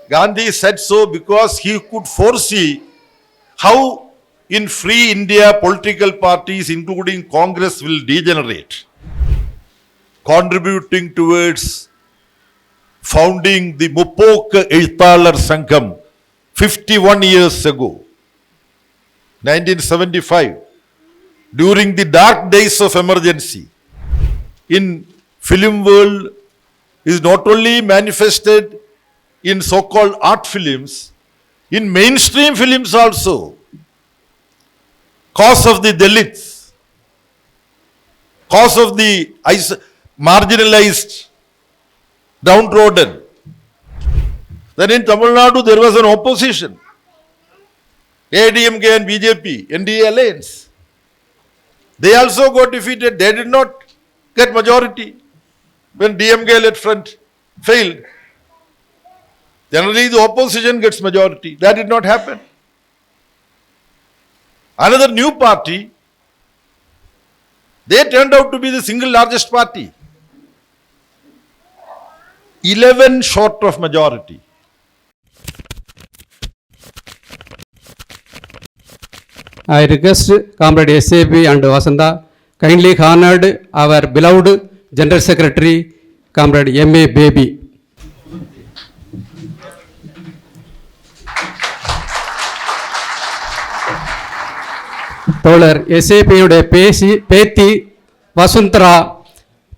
Gandhi said so because he could foresee how in free India political parties, including Congress, will degenerate, contributing towards founding the Muppokku Ezhuthalar Sangham 51 years ago, 1975, during the dark days of emergency. In film world is not only manifested in so-called art films, in mainstream films also. Cause of the Dalits, cause of the marginalized, downtrodden. Then in Tamil Nadu there was an opposition. ADMK and BJP, NDA alliance. They also got defeated. They did not get majority when DMK-led front failed. Generally the opposition gets majority. That did not happen. Another new party, they turned out to be the single largest party. 11 short of majority. I request Comrade SAP and Vasanta kindly honored our beloved General Secretary, Comrade M.A. Baby. தோழர் எஸ்ஏபியுடைய பேத்தி வசுந்தரா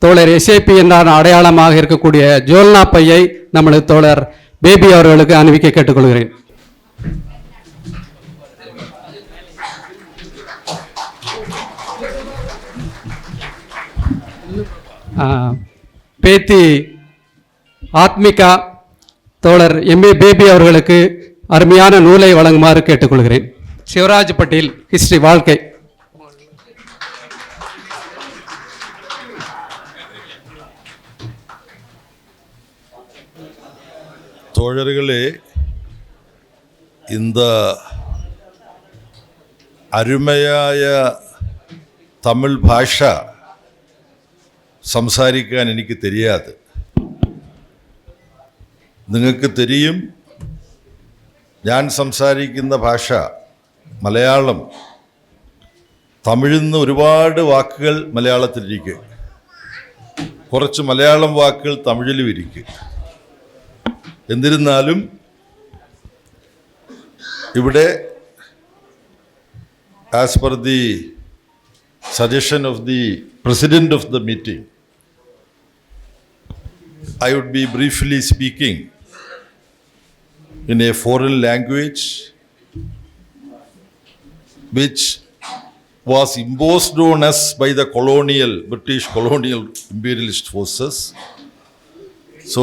தோழர் SAP என்றான அடையாளமாக இருக்கக்கூடிய ஜோல்னா பையை நம்மளது தோழர் baby அவர்களுக்கு அணிவிக்க கேட்டுக்கொள்கிறேன். பேத்தி ஆத்மிகா தோழர் எம்ஏ பேபி அவர்களுக்கு அருமையான நூலை வழங்குமாறு கேட்டுக்கொள்கிறேன். சிவராஜ் பட்டேல் ஹிஸ்டரி வாழ்க்கை. தோழர்களே, இந்த அருமையாய தமிழ் பாஷா സംസാരിക്കാൻ എനിക്ക് தெரியாது. നിങ്ങൾക്ക് தெரிയും ഞാൻ സംസാരിക്കുന്ന ഭാഷ മലയാളം. തമിഴിൽ നിന്ന് ഒരുപാട് വാക്കുകൾ മലയാളത്തിലിരിക്കും, കുറച്ച് മലയാളം വാക്കുകൾ തമിഴിലും ഇരിക്കും. എന്നിരുന്നാലും ഇവിടെ as per the suggestion of the president of the meeting, I would be briefly speaking in a foreign language which was imposed on us by the British colonial imperialist forces. So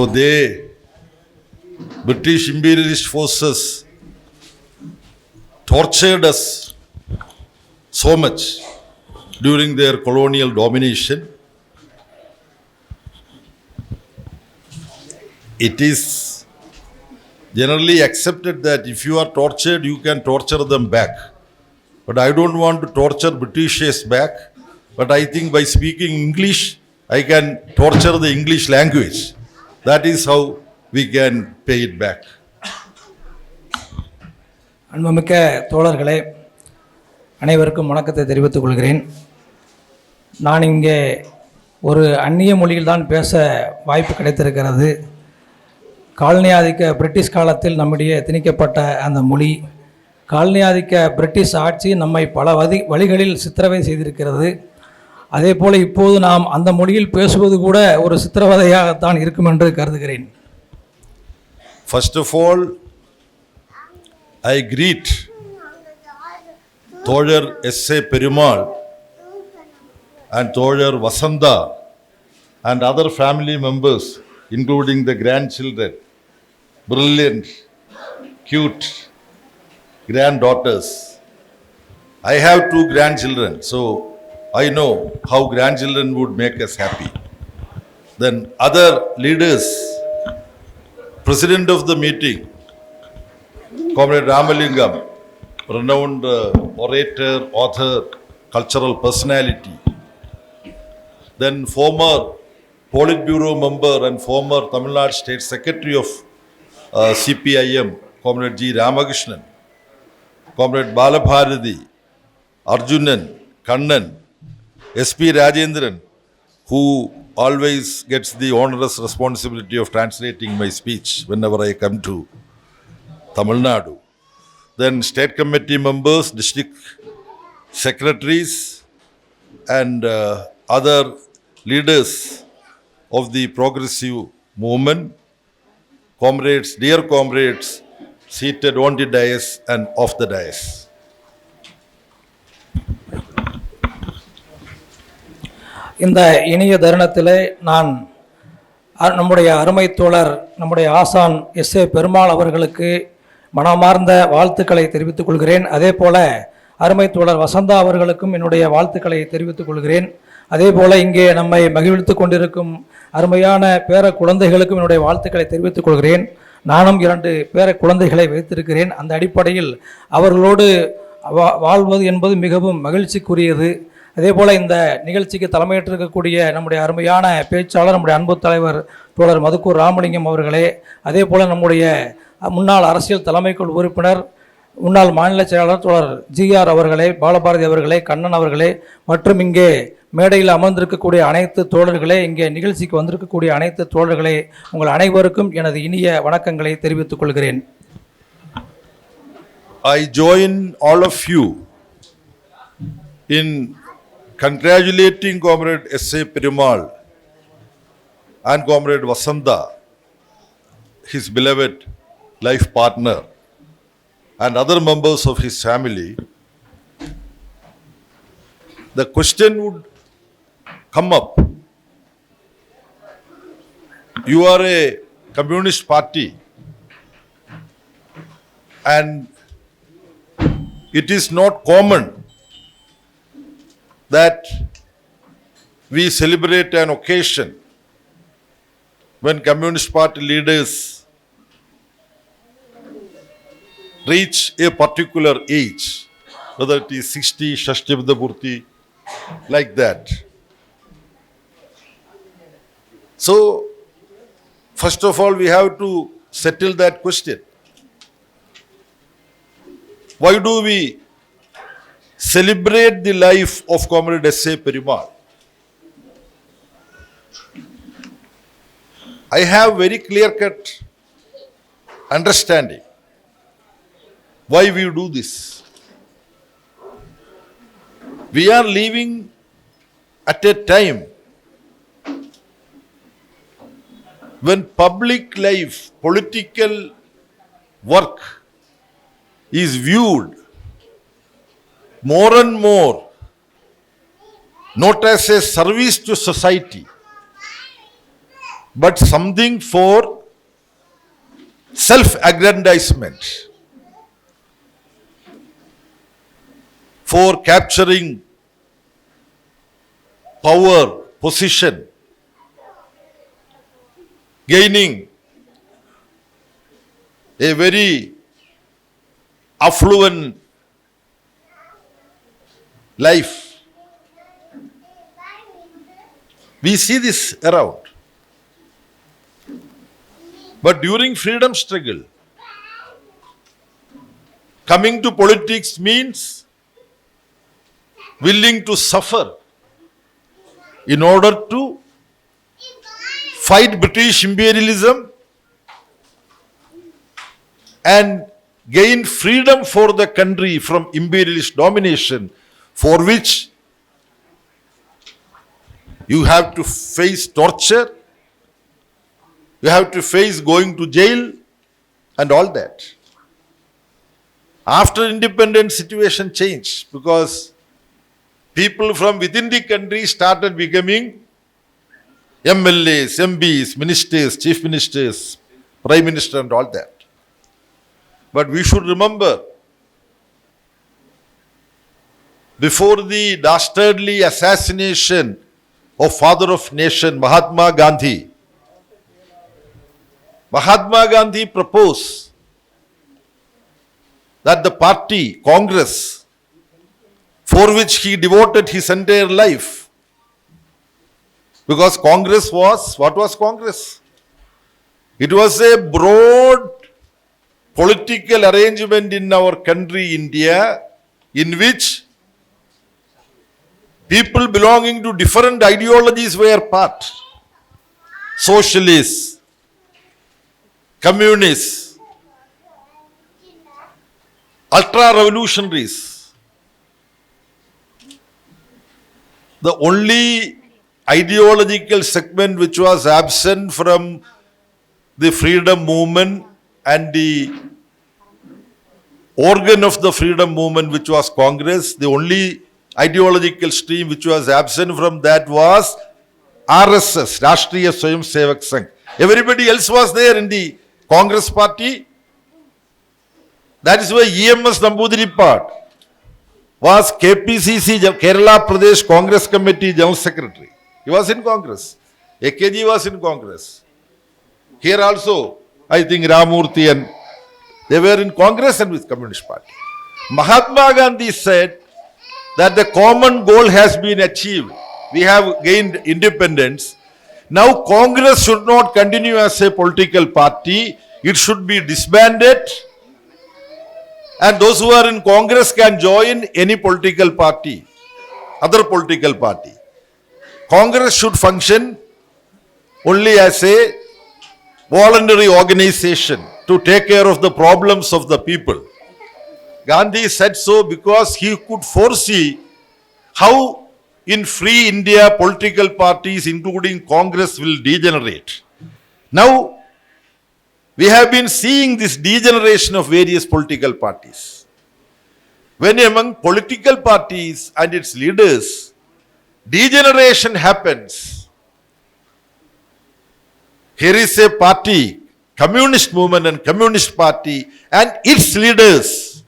British imperialist forces tortured us so much during their colonial domination. It is generally accepted that if you are tortured, you can torture them back. But I don't want to torture Britishers back. But I think by speaking English, I can torture the English language. That is how we can pay it back. அன்புமிக்க தோழர்களே, அனைவருக்கும் வணக்கத்தை தெரிவித்துக் கொள்கிறேன். நான் இங்கே ஒரு அந்நிய மொழியில் தான் பேச வாய்ப்பு கிடைத்திருக்கிறது. காலனி ஆதிக்க பிரிட்டிஷ் காலத்தில் நம்முடைய திணிக்கப்பட்ட அந்த மொழி, காலனி ஆதிக்க பிரிட்டிஷ் ஆட்சி நம்மை பல வழிகளில் சித்திரவதை செய்திருக்கிறது. அதே போல் இப்போது நாம் அந்த மொழியில் பேசுவது கூட ஒரு சித்திரவதையாகத்தான் இருக்கும் என்று கருதுகிறேன். First of all, I greet Thojar S.A. Perumal and Thojar Vasanta and other family members, including the grandchildren, brilliant, cute granddaughters. I have 2 grandchildren, so I know how grandchildren would make us happy. Then other leaders, president of the meeting, Comrade Ramalingam, renowned orator, author, cultural personality. Then former Politburo member and former Tamil Nadu State Secretary of CPIM, Comrade G. Ramakrishnan, Comrade Balabharati, Arjunan, Kannan, SP Rajendran, who always gets the onerous responsibility of translating my speech whenever I come to Tamil Nadu. Then state committee members, district secretaries, and other leaders of the progressive movement, comrades, dear comrades, seated on the dais and off the dais. இந்த இனிய தருணத்திலே நான் நம்முடைய அருமை தோழர் நம்முடைய ஆசான் SA. Perumal அவர்களுக்கு மனமார்ந்த வாழ்த்துக்களை தெரிவித்துக் கொள்கிறேன். அதே போல அருமை தோழர் வசந்தா அவர்களுக்கும் என்னுடைய வாழ்த்துக்களை தெரிவித்துக் கொள்கிறேன். அதே போல இங்கே நம்மை மகிழ்வித்துக் கொண்டிருக்கும் அருமையான பேர குழந்தைகளுக்கும் என்னுடைய வாழ்த்துக்களை தெரிவித்துக் கொள்கிறேன். நானும் 2 பேர குழந்தைகளை வைத்திருக்கிறேன். அந்த அடிப்படையில் அவர்களோடு வாழ்வது என்பது மிகவும் மகிழ்ச்சிக்குரியது. அதே போல் இந்த நிகழ்ச்சிக்கு தலைமையேற்றிருக்கக்கூடிய நம்முடைய அருமையான பேச்சாளர் நம்முடைய அன்பு தலைவர் தோழர் மதுக்கூர் ராமலிங்கம் அவர்களே, அதே போல் நம்முடைய முன்னாள் அரசியல் தலைமைக்குழு உறுப்பினர் முன்னாள் மாநில செயலாளர் தோழர் GR அவர்களே, பாலபாரதி அவர்களே, கண்ணன் அவர்களே, மற்றும் இங்கே மேடையில் அமர்ந்திருக்கக்கூடிய அனைத்து தோழர்களே, இங்கே நிகழ்ச்சிக்கு வந்திருக்கக்கூடிய அனைத்து தோழர்களே, உங்கள் அனைவருக்கும் எனது இனிய வணக்கங்களை தெரிவித்துக் கொள்கிறேன். I join all of you in congratulating Comrade S.A. Perumal and Comrade Vasanta, his beloved life partner, and other members of his family. The question would come up. You are a communist party, and it is not common that we celebrate an occasion when Communist Party leaders reach a particular age, whether it is 60, Shashtivda Purti, like that. So, first of all, we have to settle that question. Why do we celebrate the life of Comrade S.A. Perumal? I have very clear-cut understanding why we do this. We are living at a time when public life, political work is viewed more and more not as a service to society, but something for self-aggrandizement, for capturing power, position, gaining a very affluent life. We see this around. But during freedom struggle, coming to politics means willing to suffer in order to fight British imperialism and gain freedom for the country from imperialist domination, for which you have to face torture, you have to face going to jail and all that. After independence, situation changed because people from within the country started becoming MLAs, MPs, ministers, chief ministers, prime minister and all that. But we should remember, before the dastardly assassination of father of nation Mahatma Gandhi proposed that the party, Congress, for which he devoted his entire life, because Congress was, what was Congress? It was a broad political arrangement in our country, India, in which people belonging to different ideologies were part. Socialists, communists, ultra-revolutionaries. The only ideological segment which was absent from the freedom movement and the organ of the freedom movement which was Congress, the only ideological stream which was absent from that was RSS, Rashtriya Swayam Sevak Sangh. Everybody else was there in the Congress party. That is why EMS Namboodiripad was KPCC, Kerala Pradesh Congress Committee General Secretary. He was in Congress. AKG was in Congress. Here also, I think Ramurthy and they were in Congress and with Communist Party. Mahatma Gandhi said that the common goal has been achieved. We have gained independence. Now Congress should not continue as a political party. It should be disbanded. And those who are in Congress can join any political party, other political party. Congress should function only as a voluntary organization to take care of the problems of the people. Gandhi said so because he could foresee how in free India political parties including Congress will degenerate. Now we have been seeing this degeneration of various political parties. When among political parties and its leaders degeneration happens, here is a party, communist movement and communist party and its leaders,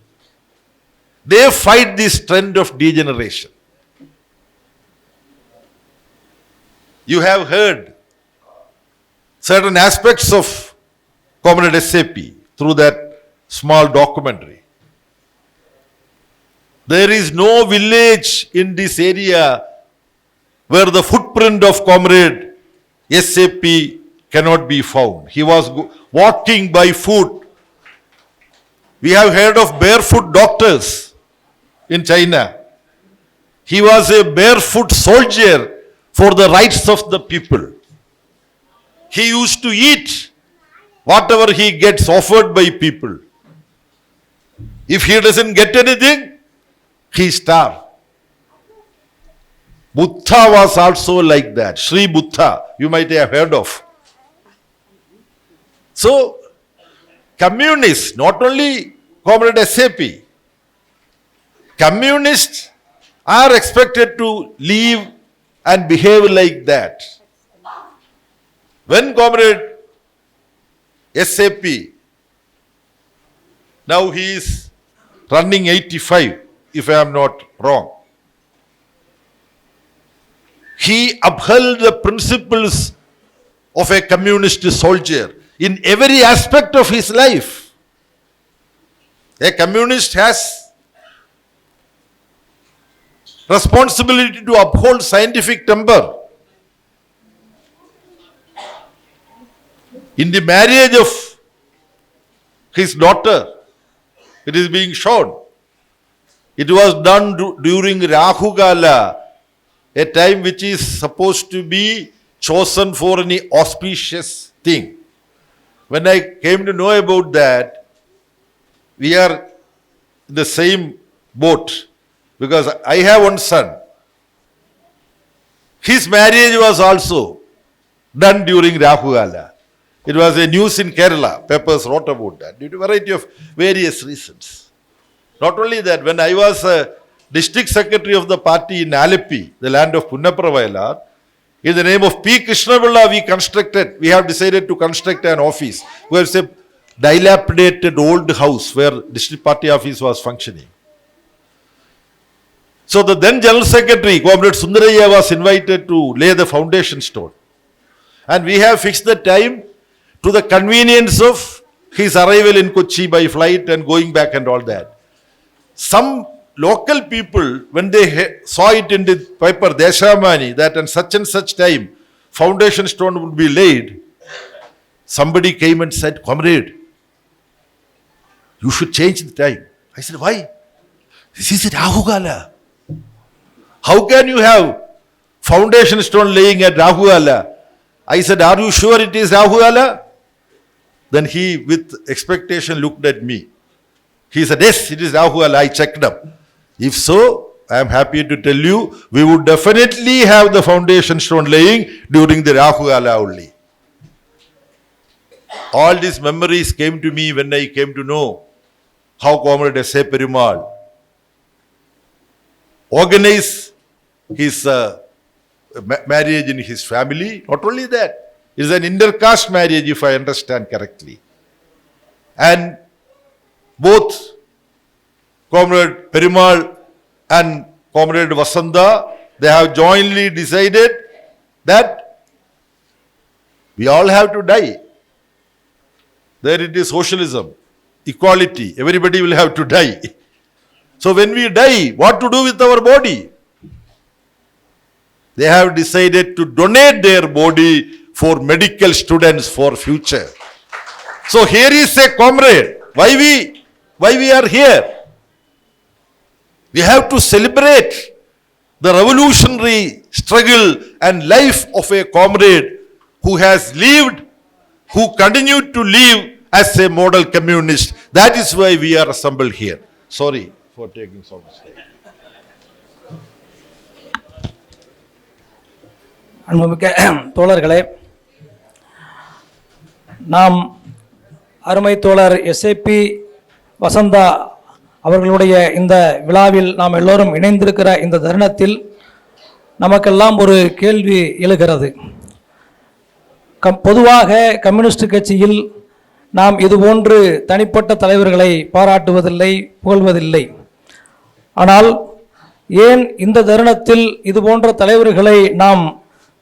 they fight this trend of degeneration. You have heard certain aspects of Comrade SAP through that small documentary. There is no village in this area where the footprint of Comrade SAP cannot be found. He was walking by foot. We have heard of barefoot doctors in China. He was a barefoot soldier for the rights of the people. He used to eat whatever he gets offered by people. If he doesn't get anything, he starves. Buddha was also like that. Sri Buddha, you might have heard of. So, communists, not only Comrade SAP, communists are expected to live and behave like that. When Comrade SAP, now he is running 85, if I am not wrong. He upheld the principles of a communist soldier in every aspect of his life. A communist has responsibility to uphold scientific temper. In the marriage of his daughter, it is being shown. It was done during Rahu Gala, a time which is supposed to be chosen for any auspicious thing. When I came to know about that, we are in the same boat because I have one son. His marriage was also done during Rahu Gala. It was a news in Kerala. Papers wrote about that due to a variety of various reasons. Not only that, when I was a district secretary of the party in Alleppey, the land of Punnapra Vayalar, in the name of P. Krishnapilla, we have decided to construct an office where it's a dilapidated old house where district party office was functioning. So the then General Secretary, Comrade Sundaraya, was invited to lay the foundation stone. And we have fixed the time to the convenience of his arrival in Kochi by flight and going back and all that. Some local people, when they saw it in the paper Deshamani that on such and such time foundation stone would be laid, somebody came and said, "Comrade, You should change the time. I said, why? This is Rahu Kala. How can you have foundation stone laying at Rahu Kala? I said, are you sure it is Rahu Kala? Then he, with expectation, looked at me. He said, yes, it is Rahu Kala. I checked up. If so, I am happy to tell you, we would definitely have the foundation stone laying during the Rahu Kala only. All these memories came to me when I came to know how Comrade S.A. Perumal organized his marriage in his family. Not only that, it is an intercaste marriage, if I understand correctly. And both Comrade Perumal and Comrade Vasanta, they have jointly decided that we all have to die. There it is socialism, equality, everybody will have to die. So when we die, what to do with our body? They have decided to donate their body for medical students for future. So here is a comrade. Why we are here? We have to celebrate the revolutionary struggle and life of a comrade who has lived, who continued to live as a model communist. That is why we are assembled here. Sorry for taking so much time. அன்புமிக்க தோழர்களே, நாம் அருமை தோழர் SAP Vasantha அவர்களுடைய இந்த விழாவில் நாம் எல்லோரும் இணைந்திருக்கிற இந்த தருணத்தில் நமக்கெல்லாம் ஒரு கேள்வி எழுகிறது. பொதுவாக கம்யூனிஸ்ட் கட்சியில் நாம் இதுபோன்று தனிப்பட்ட தலைவர்களை பாராட்டுவதில்லை, புகழ்வதில்லை. ஆனால் ஏன் இந்த தருணத்தில் இதுபோன்ற தலைவர்களை நாம்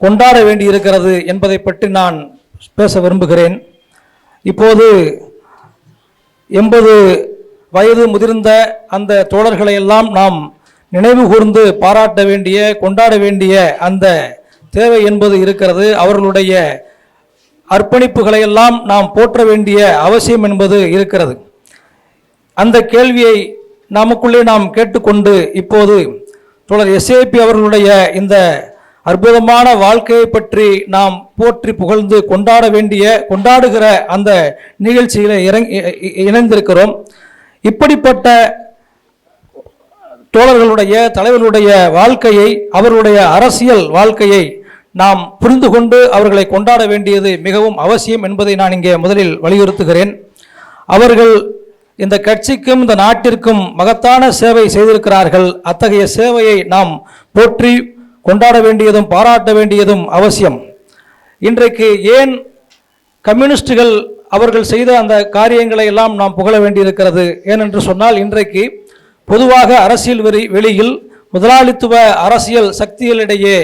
கொண்டாட வேண்டியிருக்கிறது என்பதை பற்றி நான் பேச விரும்புகிறேன். இப்போது 80 வயது முதிர்ந்த அந்த தோழர்களை எல்லாம் நாம் நினைவு கூர்ந்து பாராட்ட வேண்டிய, கொண்டாட வேண்டிய அந்த தேவை என்பது இருக்கிறது. அவர்களுடைய அர்ப்பணிப்புகளை எல்லாம் நாம் போற்ற வேண்டிய அவசியம் என்பது இருக்கிறது. அந்த கேள்வியை நமக்குள்ளே நாம் கேட்டுக்கொண்டு இப்போது தோழர் எஸ்ஏபி அவர்களுடைய இந்த அற்புதமான வாழ்க்கையை பற்றி நாம் போற்றி புகழ்ந்து கொண்டாடுகிற அந்த நிகழ்ச்சியில் இணைந்திருக்கிறோம். இப்படிப்பட்ட தோழர்களுடைய தலைவர்களுடைய வாழ்க்கையை, அவர்களுடைய அரசியல் வாழ்க்கையை நாம் புரிந்து கொண்டு அவர்களை கொண்டாட வேண்டியது மிகவும் அவசியம் என்பதை நான் இங்கே முதலில் வலியுறுத்துகிறேன். அவர்கள் இந்த கட்சிக்கும் இந்த நாட்டிற்கும் மகத்தான சேவை செய்திருக்கிறார்கள். அத்தகைய சேவையை நாம் போற்றி கொண்டாட வேண்டியதும் பாராட்ட வேண்டியதும் அவசியம். இன்றைக்கு ஏன் கம்யூனிஸ்டுகள் அவர்கள் செய்த அந்த காரியங்களை எல்லாம் நாம் புகழ வேண்டியிருக்கிறது? ஏனென்று சொன்னால், இன்றைக்கு பொதுவாக அரசியல் வெளியில் முதலாளித்துவ அரசியல் சக்திகளிடையே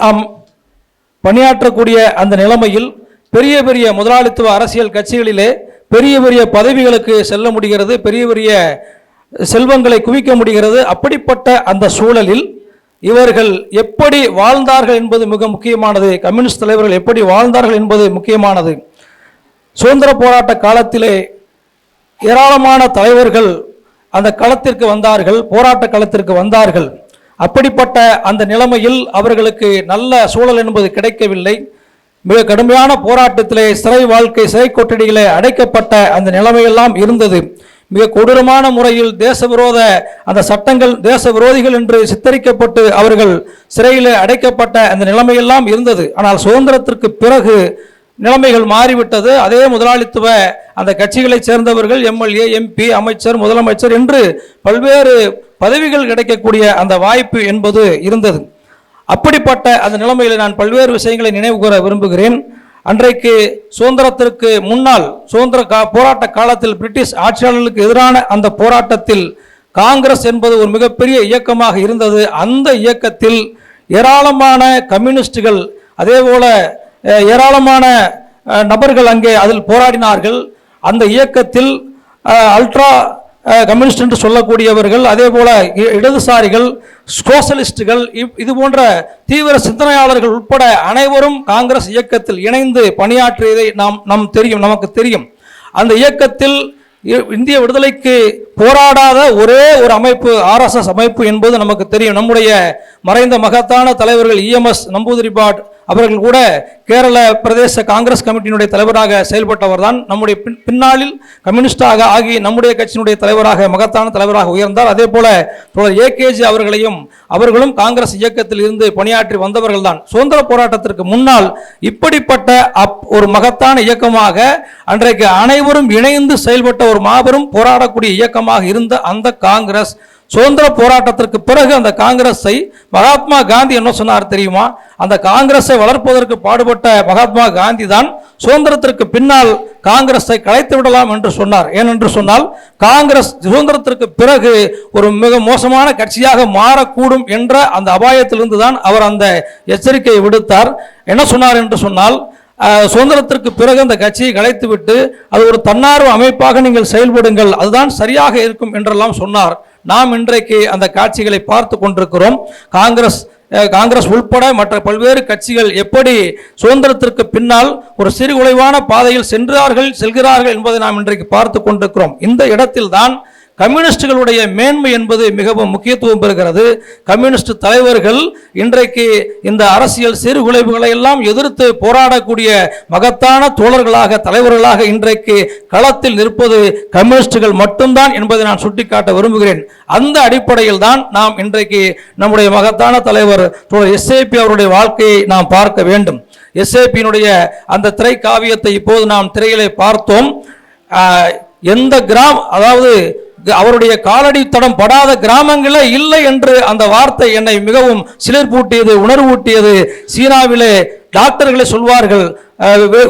நாம் பணியாற்றக்கூடிய அந்த நிலைமையில் பெரிய பெரிய முதலாளித்துவ அரசியல் கட்சிகளிலே பெரிய பெரிய பதவிகளுக்கு செல்ல முடிகிறது, பெரிய பெரிய செல்வங்களை குவிக்க முடிகிறது. அப்படிப்பட்ட அந்த சூழலில் இவர்கள் எப்படி வாழ்ந்தார்கள் என்பது மிக முக்கியமானது. கம்யூனிஸ்ட் தலைவர்கள் எப்படி வாழ்ந்தார்கள் என்பது முக்கியமானது. சுதந்திர போராட்ட காலத்திலே ஏராளமான தலைவர்கள் அந்த களத்திற்கு வந்தார்கள், போராட்ட களத்திற்கு வந்தார்கள். அப்படிப்பட்ட அந்த நிலைமையில் அவர்களுக்கு நல்ல சூழல் என்பது கிடைக்கவில்லை. மிக கடுமையான போராட்டத்திலே சிறை வாழ்க்கை, சிறை கொட்டடிகளே அடைக்கப்பட்ட அந்த நிலைமையெல்லாம் இருந்தது. மிக கொடூரமான முறையில் தேசவிரோத அந்த சட்டங்கள், தேச விரோதிகள் என்று சித்தரிக்கப்பட்டு அவர்கள் சிறையில் அடைக்கப்பட்ட அந்த நிலைமையெல்லாம் இருந்தது. ஆனால் சுதந்திரத்திற்கு பிறகு நிலைமைகள் மாறிவிட்டது. அதே முதலாளித்துவ அந்த கட்சிகளைச் சேர்ந்தவர்கள் எம்எல்ஏ, எம்பி, அமைச்சர், முதலமைச்சர் என்று பல்வேறு பதவிகள் கிடைக்கக்கூடிய அந்த வாய்ப்பு என்பது இருந்தது. அப்படிப்பட்ட அந்த நிலைமையில் நான் பல்வேறு விஷயங்களை நினைவு கூற விரும்புகிறேன். அன்றைக்கு சுதந்திரத்திற்கு முன்னால் போராட்ட காலத்தில் பிரிட்டிஷ் ஆட்சியாளர்களுக்கு எதிரான அந்த போராட்டத்தில் காங்கிரஸ் என்பது ஒரு மிகப்பெரிய இயக்கமாக இருந்தது. அந்த இயக்கத்தில் ஏராளமான கம்யூனிஸ்டுகள், அதே போல ஏராளமான நபர்கள் அங்கே அதில் போராடினார்கள். அந்த இயக்கத்தில் அல்ட்ரா கம்யூனிஸ்ட் என்று சொல்லக்கூடியவர்கள், அதே போல இடதுசாரிகள், சோசலிஸ்டுகள், இது போன்ற தீவிர சிந்தனையாளர்கள் உட்பட அனைவரும் காங்கிரஸ் இயக்கத்தில் இணைந்து பணியாற்றியதை நமக்கு தெரியும். அந்த இயக்கத்தில் இந்திய விடுதலைக்கு போராடாத ஒரே ஒரு அமைப்பு RSS அமைப்பு என்பது நமக்கு தெரியும். நம்முடைய மறைந்த மகத்தான தலைவர்கள் EMS நம்பூதிரிபாட் அவர்கள் கூட கேரள பிரதேச காங்கிரஸ் கமிட்டியினுடைய தலைவராக செயல்பட்டவர் தான். நம்முடைய பின்னாளில் கம்யூனிஸ்டாக ஆகி நம்முடைய கட்சியினுடைய தலைவராக மகத்தான தலைவராக உயர்ந்தார். அதே போல தோழர் AKG அவர்களும் காங்கிரஸ் இயக்கத்தில் இருந்து பணியாற்றி வந்தவர்கள் தான். சுதந்திர போராட்டத்திற்கு முன்னால் இப்படிப்பட்ட ஒரு மகத்தான இயக்கமாக அன்றைக்கு அனைவரும் இணைந்து செயல்பட்ட ஒரு மாபெரும் போராடக்கூடிய இயக்கமாக இருந்த அந்த காங்கிரஸ் சுதந்திர போராட்டத்திற்கு பிறகு அந்த காங்கிரஸை மகாத்மா காந்தி என்ன சொன்னார் தெரியுமா? அந்த காங்கிரஸை வளர்ப்பதற்கு பாடுபட்ட மகாத்மா காந்தி தான் சுதந்திரத்திற்கு பின்னால் காங்கிரஸை கலைத்து விடலாம் என்று சொன்னார். ஏனென்று சொன்னால் காங்கிரஸ் சுதந்திரத்திற்கு பிறகு ஒரு மிக மோசமான கட்சியாக மாறக்கூடும் என்ற அந்த அபாயத்திலிருந்து தான் அவர் அந்த எச்சரிக்கையை விடுத்தார். என்ன சொன்னார் என்று சொன்னால், சுதந்திரத்திற்கு பிறகு அந்த கட்சியை கலைத்துவிட்டு அது ஒரு தன்னார்வ அமைப்பாக நீங்கள் செயல்படுங்கள், அதுதான் சரியாக இருக்கும் என்றெல்லாம் சொன்னார். நாம் இன்றைக்கு அந்த காட்சிகளை பார்த்து கொண்டிருக்கிறோம். காங்கிரஸ் உள்பட மற்ற பல்வேறு கட்சிகள் எப்படி சுதந்திரத்திற்கு பின்னால் ஒரு சிறுகுலைவான பாதையில் செல்கிறார்கள் என்பதை நாம் இன்றைக்கு பார்த்து கொண்டிருக்கிறோம். இந்த இடத்தில் தான் கம்யூனிஸ்டுகளுடைய மேன்மை என்பது மிகவும் முக்கியத்துவம் பெறுகிறது. கம்யூனிஸ்ட் தலைவர்கள் இன்றைக்கு இந்த அரசியல் சீர்குலைவுகளை எல்லாம் எதிர்த்து போராடக்கூடிய மகத்தான தோழர்களாக தலைவர்களாக இன்றைக்கு களத்தில் நிற்பது கம்யூனிஸ்டுகள் மட்டும்தான் என்பதை நான் சுட்டிக்காட்ட விரும்புகிறேன். அந்த அடிப்படையில் தான் நாம் இன்றைக்கு நம்முடைய மகத்தான தலைவர் தோழர் SAP அவருடைய வாழ்க்கையை நாம் பார்க்க வேண்டும். SAP-னுடைய அந்த திரை காவியத்தை இப்போது நாம் திரையிலே பார்த்தோம். எந்த அதாவது அவருடைய காலடி தடம் படாத கிராமங்களே இல்லை என்று அந்த வார்த்தை என்னை மிகவும் சிலிர்ப்பூட்டியது, உணர்வூட்டியது. சீனாவிலே டாக்டர்களை சொல்வார்கள்,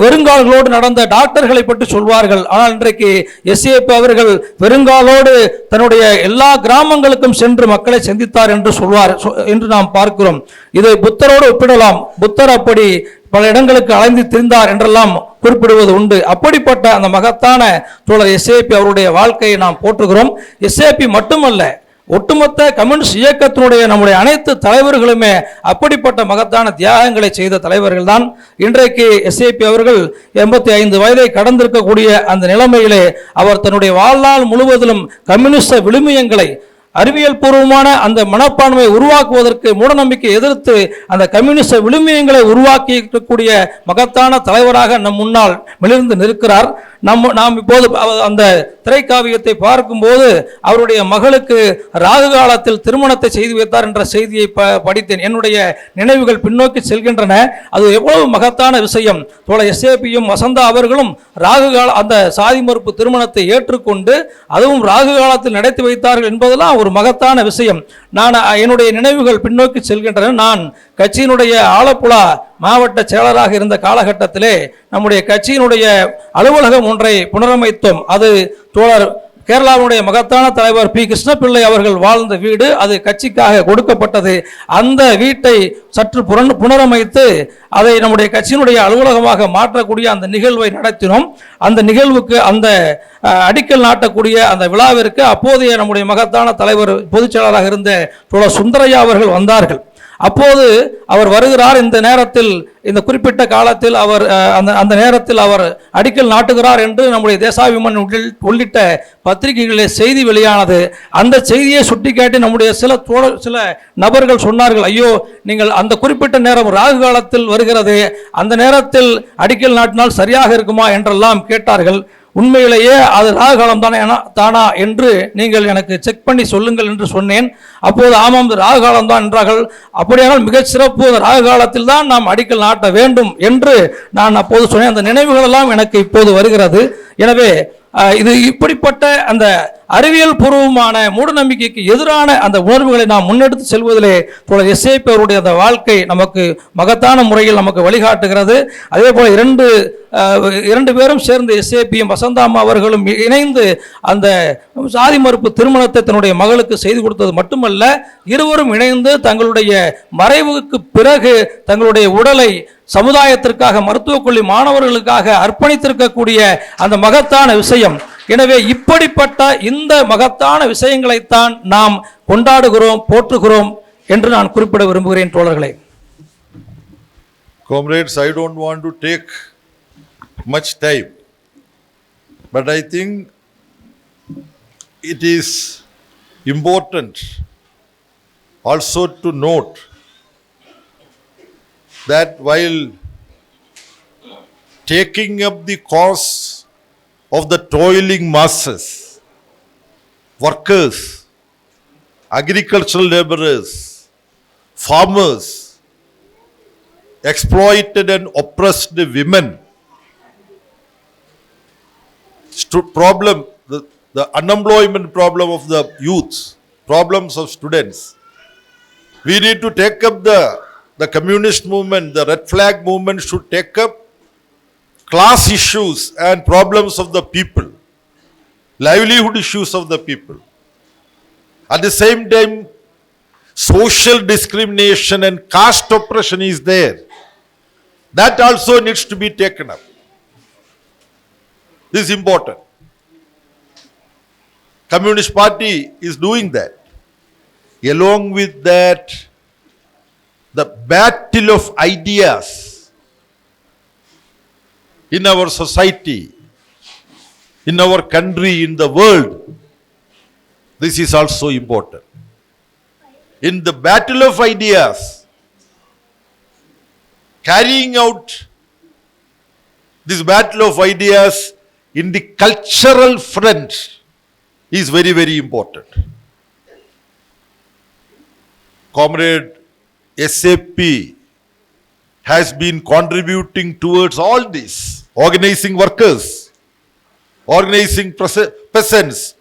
வெறுங்கால்களோடு நடந்த டாக்டர்களை பற்றி சொல்வார்கள். ஆனால் இன்றைக்கு SAP அவர்கள் வெறுங்காலோடு தன்னுடைய எல்லா கிராமங்களுக்கும் சென்று மக்களை சந்தித்தார் என்று சொல்வார் என்று நாம் பார்க்கிறோம். இதை புத்தரோடு ஒப்பிடலாம். புத்தர் அப்படி பல இடங்களுக்கு அலைந்து திரிந்தார் என்றெல்லாம் குறிப்பிடுவது உண்டு. அப்படிப்பட்ட அந்த மகத்தான தோழர் SAP அவருடைய வாழ்க்கையை நாம் போற்றுகிறோம். SAP மட்டுமல்ல, ஒட்டுமொத்த கம்யூனிஸ்ட் இயக்கத்தினுடைய நம்முடைய அனைத்து தலைவர்களுமே அப்படிப்பட்ட மகத்தான தியாகங்களை செய்த தலைவர்கள் தான். இன்றைக்கு SAP அவர்கள் 85 வயதை கடந்திருக்கக்கூடிய அந்த நிலைமையிலே அவர் தன்னுடைய வாழ்நாள் முழுவதிலும் கம்யூனிஸ்ட விழுமியங்களை, அறிவியல் பூர்வமான அந்த மனப்பான்மையை உருவாக்குவதற்கு மூடநம்பிக்கை எதிர்த்து அந்த கம்யூனிஸ்ட விழுமியங்களை உருவாக்கி இருக்கக்கூடிய மகத்தான தலைவராக நம் முன்னால் மிளிர்ந்து நிற்கிறார். நாம் இப்போது அந்த திரைக்காவியத்தை பார்க்கும்போது அவருடைய மகளுக்கு ராகு காலத்தில் திருமணத்தை செய்து வைத்தார் என்ற செய்தியை படித்தேன். என்னுடைய நினைவுகள் பின்னோக்கி செல்கின்றன. அது எவ்வளவு மகத்தான விஷயம். தோழர் SAP-யும் வசந்தா அவர்களும் ராகு கால அந்த சாதி மறுப்பு திருமணத்தை ஏற்றுக்கொண்டு அதுவும் ராகு காலத்தில் நடத்தி வைத்தார்கள் என்பதெல்லாம் ஒரு மகத்தான விஷயம். நான் என்னுடைய நினைவுகள் பின்னோக்கி செல்கின்றன. நான் கட்சியினுடைய ஆலப்புழா மாவட்ட செயலராக இருந்த காலகட்டத்திலே நம்முடைய கட்சியினுடைய அலுவலகம் ஒன்றை புனரமைத்தோம். அது தோழர் கேரளாவுடைய மகத்தான தலைவர் P. கிருஷ்ணபிள்ளை அவர்கள் வாழ்ந்த வீடு. அது கட்சிக்காக கொடுக்கப்பட்டது. அந்த வீட்டை சற்று புனரமைத்து அதை நம்முடைய கட்சியினுடைய அலுவலகமாக மாற்றக்கூடிய அந்த நிகழ்வை நடத்தினோம். அந்த நிகழ்வுக்கு அந்த அடிக்கல் நாட்டக்கூடிய அந்த விழாவிற்கு அப்போதைய நம்முடைய மகத்தான தலைவர் பொதுச் செயலாளராக இருந்த தோழர் சுந்தரையா அவர்கள் வந்தார்கள். அப்போது அவர் வருகிறார். இந்த நேரத்தில், இந்த குறிப்பிட்ட காலத்தில் அவர் அந்த நேரத்தில் அவர் அடிக்கல் நாட்டுகிறார் என்று நம்முடைய தேசாபிமன் உள்ளிட்ட பத்திரிகைகளிலே செய்தி வெளியானது. அந்த செய்தியை சுட்டிக்காட்டி நம்முடைய சில நபர்கள் சொன்னார்கள், ஐயோ, நீங்கள் அந்த குறிப்பிட்ட நேரம் ராகு காலத்தில் வருகிறது, அந்த நேரத்தில் அடிக்கல் நாட்டினால் சரியாக இருக்குமா என்றெல்லாம் கேட்டார்கள். உண்மையிலேயே அது ராகு காலம் தானா என்று நீங்கள் எனக்கு செக் பண்ணி சொல்லுங்கள் என்று சொன்னேன். அப்போது ஆமாம், ராகு காலம் தான் என்றார்கள். அப்படியானால் மிகச் சிறப்பு, ராகு காலத்தில் தான் நாம் அடிக்கல் நாட்ட வேண்டும் என்று நான் அப்போது சொன்னேன். அந்த நினைவுகள் எல்லாம் எனக்கு இப்போது வருகிறது. எனவே இது இப்படிப்பட்ட அந்த அறிவியல் பூர்வமான மூடநம்பிக்கைக்கு எதிரான அந்த உணர்வுகளை நாம் முன்னெடுத்து செல்வதிலே தோழர் SAP அவருடைய அந்த வாழ்க்கை நமக்கு மகத்தான முறையில் நமக்கு வழிகாட்டுகிறது. அதே போல இரண்டு பேரும் சேர்ந்து SAP-யும் வசந்தாம்மா அவர்களும் இணைந்து அந்த சாதி மறுப்பு திருமணத்தை தன்னுடைய மகளுக்கு செய்து கொடுத்தது மட்டுமல்ல, இருவரும் இணைந்து தங்களுடைய மறைவுக்கு பிறகு தங்களுடைய உடலை சமுதாயத்திற்காக, மருத்துவக் கல்வி மாணவர்களுக்காக அர்ப்பணித்திருக்கக்கூடிய அந்த மகத்தான விஷயம். எனவே இப்படிப்பட்ட இந்த மகத்தான விஷயங்களைத்தான் நாம் கொண்டாடுகிறோம், போற்றுகிறோம் என்று நான் குறிப்பிட விரும்புகிறேன். தோழர்களே, comrades, I don't want to take much time, but I think it is important also to note that while taking up the cause of the toiling masses, workers, agricultural laborers, farmers, exploited and oppressed women, problem, the unemployment problem of the youth, problems of students. We need to take up the communist movement, the red flag movement should take up class issues and problems of the people, livelihood issues of the people. At the same time, social discrimination and caste oppression is there. That also needs to be taken up. This is important. Communist Party is doing that. Along with that, the battle of ideas in our society, in our country, in the world, this is also important. In the battle of ideas, carrying out this battle of ideas in the cultural front is very, very important. Comrade SAP has been contributing towards all this, organizing workers, organizing peasants,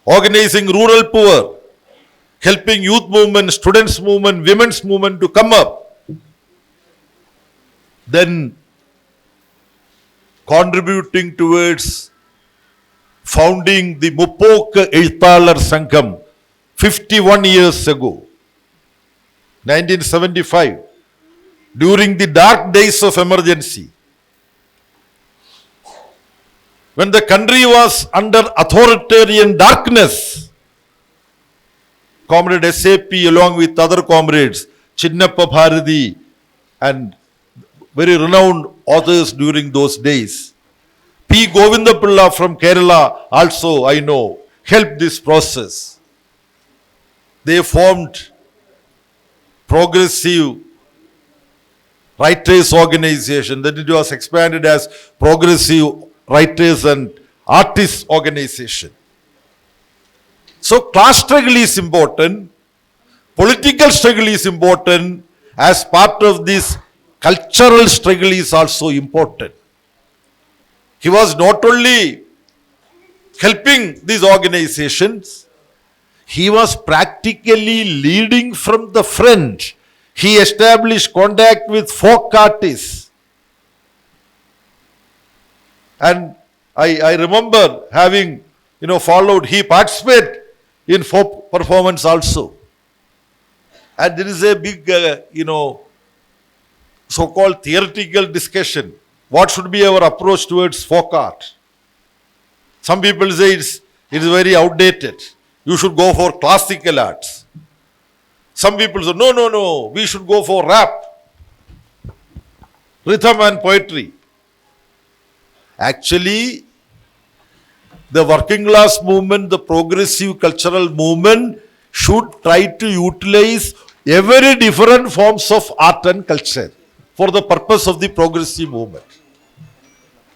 organizing rural poor, helping youth movement, students movement, women's movement to come up. Then contributing towards founding the Muppokka Ezhuthalar Sangham 51 years ago, 1975, during the dark days of emergency, when the country was under authoritarian darkness. Comrade SAP along with other comrades, Chinnappa Bharati and very renowned authors during those days, P. Govindapilla from Kerala also, I know, helped this process. They formed Progressive Writers Organization, then it was expanded as Progressive Writers and Artists Organization. So class struggle is important, political struggle is important, as part of this cultural struggle is also important. He was not only helping these organizations, he was practically leading from the front. He established contact with folk artists. And I remember having, followed, he participated in folk performance also. And there is a big, so-called theoretical discussion. What should be our approach towards folk art? Some people say it is very outdated. You should go for classical arts. Some people say, no, we should go for rap, rhythm and poetry. Actually, the working class movement, the progressive cultural movement should try to utilize every different forms of art and culture for the purpose of the progressive movement.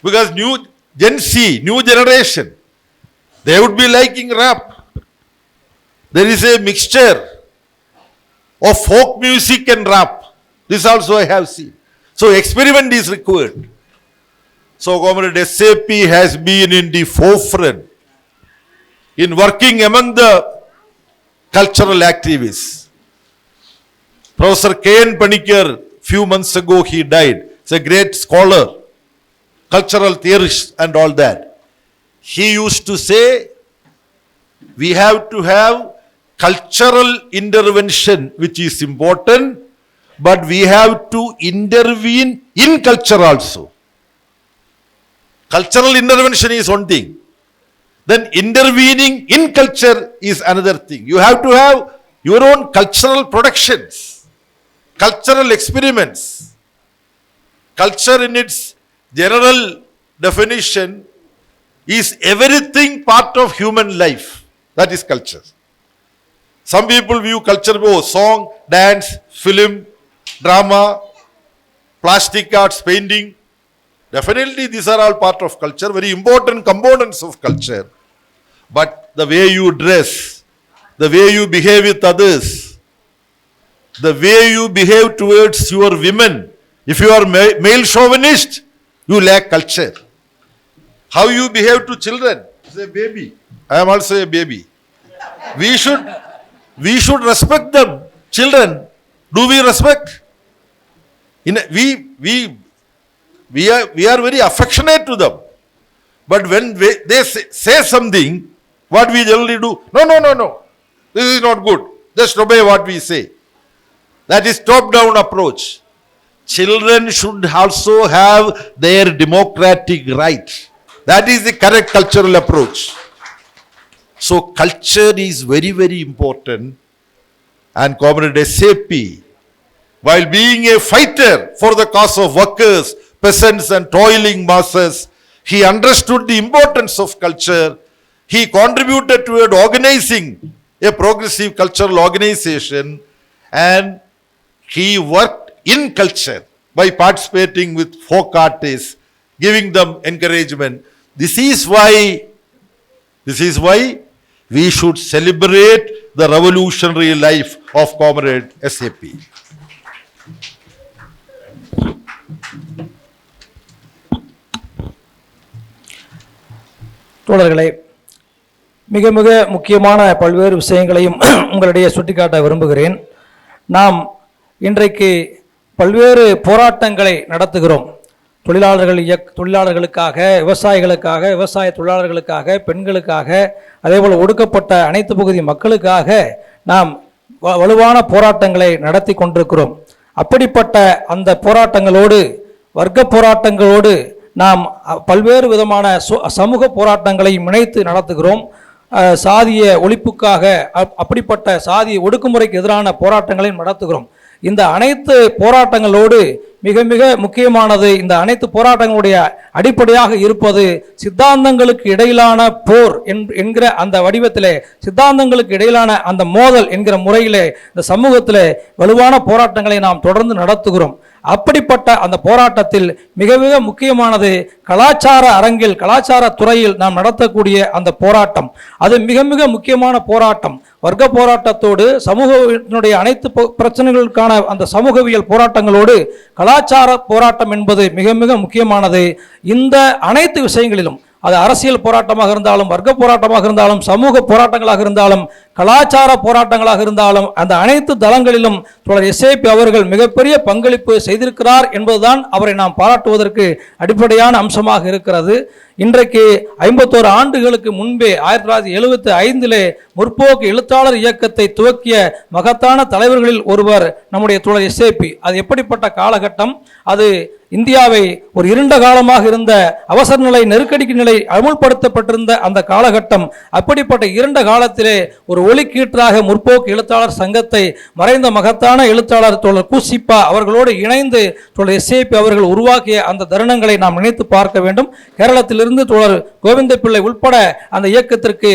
Because new Gen Z, new generation, they would be liking rap. There is a mixture of folk music and rap. This also I have seen. So experiment is required. So Comrade SAP has been in the forefront in working among the cultural activists. Professor K.N. Panikkar, few months ago he died. He's a great scholar, cultural theorist and all that. He used to say, we have to have cultural intervention, which is important, but we have to intervene in culture also. Cultural intervention is one thing. Then intervening in culture is another thing. You have to have your own cultural productions, cultural experiments. Culture in its general definition is everything part of human life. That is culture. Some people view culture as song, dance, film, drama, plastic arts, painting. Definitely these are all part of culture, very important components of culture. But the way you dress, the way you behave with others, the way you behave towards your women, if you are male chauvinist, you lack culture. How you behave to children, as a baby. I am also a baby. We should respect them. Children, do we respect? We are very affectionate to them. But when they say something, what we generally do? No. This is not good. Just obey what we say. That is top-down approach. Children should also have their democratic right. That is the correct cultural approach. So culture is very, very important. And Comrade SAP, while being a fighter for the cause of workers, peasants and toiling masses, he understood the importance of culture. He contributed toward organizing a progressive cultural organization, and he worked in culture by participating with folk artists, giving them encouragement. This is why we should celebrate the revolutionary life of Comrade SAP. தோழர்களே, மிக மிக முக்கியமான பல்வேறு விஷயங்களையும் உங்களிடையே சுட்டிக்காட்ட விரும்புகிறேன். நாம் இன்றைக்கு பல்வேறு போராட்டங்களை நடத்துகிறோம். தொழிலாளர்களுக்காக, விவசாயிகளுக்காக, விவசாய தொழிலாளர்களுக்காக, பெண்களுக்காக, அதேபோல் ஒடுக்கப்பட்ட அனைத்து பகுதி மக்களுக்காக நாம் வலுவான போராட்டங்களை நடத்தி கொண்டிருக்கிறோம். அப்படிப்பட்ட அந்த போராட்டங்களோடு, வர்க்க போராட்டங்களோடு நாம் பல்வேறு விதமான சமூக போராட்டங்களை இணைத்து நடத்துகிறோம். சாதிய ஒழிப்புக்காக, அப்படிப்பட்ட சாதிய ஒடுக்குமுறைக்கு எதிரான போராட்டங்களையும் நடத்துகிறோம். இந்த அனைத்து போராட்டங்களோடு மிக மிக முக்கியமானது, இந்த அனைத்து போராட்டங்களுடைய அடிப்படையாக இருப்பது சித்தாந்தங்களுக்கு இடையிலான போர் என்கிற அந்த வடிவத்திலே, சித்தாந்தங்களுக்கு இடையிலான அந்த மோதல் என்கிற முறையிலே இந்த சமூகத்திலே வலுவான போராட்டங்களை நாம் தொடர்ந்து நடத்துகிறோம். அப்படிப்பட்ட அந்த போராட்டத்தில் மிக மிக முக்கியமானது கலாச்சார அரங்கில், கலாச்சார துறையில் நாம் நடத்தக்கூடிய அந்த போராட்டம். அது மிக மிக முக்கியமான போராட்டம். வர்க்க போராட்டத்தோடு, சமூகத்தினுடைய அனைத்து பிரச்சனைகளுக்கான அந்த சமூகவியல் போராட்டங்களோடு கலாச்சார போராட்டம் என்பது மிக மிக முக்கியமானது. இந்த அனைத்து விஷயங்களிலும், அது அரசியல் போராட்டமாக இருந்தாலும், வர்க்க போராட்டமாக இருந்தாலும், சமூக போராட்டங்களாக இருந்தாலும், கலாச்சார போராட்டங்களாக இருந்தாலும், அந்த அனைத்து தளங்களிலும் தோழர் SAP அவர்கள் மிகப்பெரிய பங்களிப்பு செய்திருக்கிறார் என்பதுதான் அவரை நாம் பாராட்டுவதற்கு அடிப்படையான அம்சமாக இருக்கிறது. இன்றைக்கு 51 ஆண்டுகளுக்கு முன்பே 1975 முற்போக்கு எழுத்தாளர் இயக்கத்தை துவக்கிய மகத்தான தலைவர்களில் ஒருவர் நம்முடைய தோழர் SAP. அது எப்படிப்பட்ட காலகட்டம்! அது இந்தியாவை ஒரு இருண்ட காலமாக இருந்த அவசர நிலை, நெருக்கடி நிலை அமுல்படுத்தப்பட்டிருந்த அந்த காலகட்டம். அப்படிப்பட்ட இருண்ட காலத்திலே ஒரு ஒளிக்கீற்றாக முற்போக்கு எழுத்தாளர் சங்கத்தை மறைந்த மகத்தான எழுத்தாளர் தோழர் கூசிப்பா அவர்களோடு இணைந்து தோழர் SAP அவர்கள் உருவாக்கிய அந்த தருணங்களை நாம் நினைத்து பார்க்க வேண்டும். கேரளத்திலிருந்து தோழர் கோவிந்த பிள்ளை உட்பட அந்த இயக்கத்திற்கு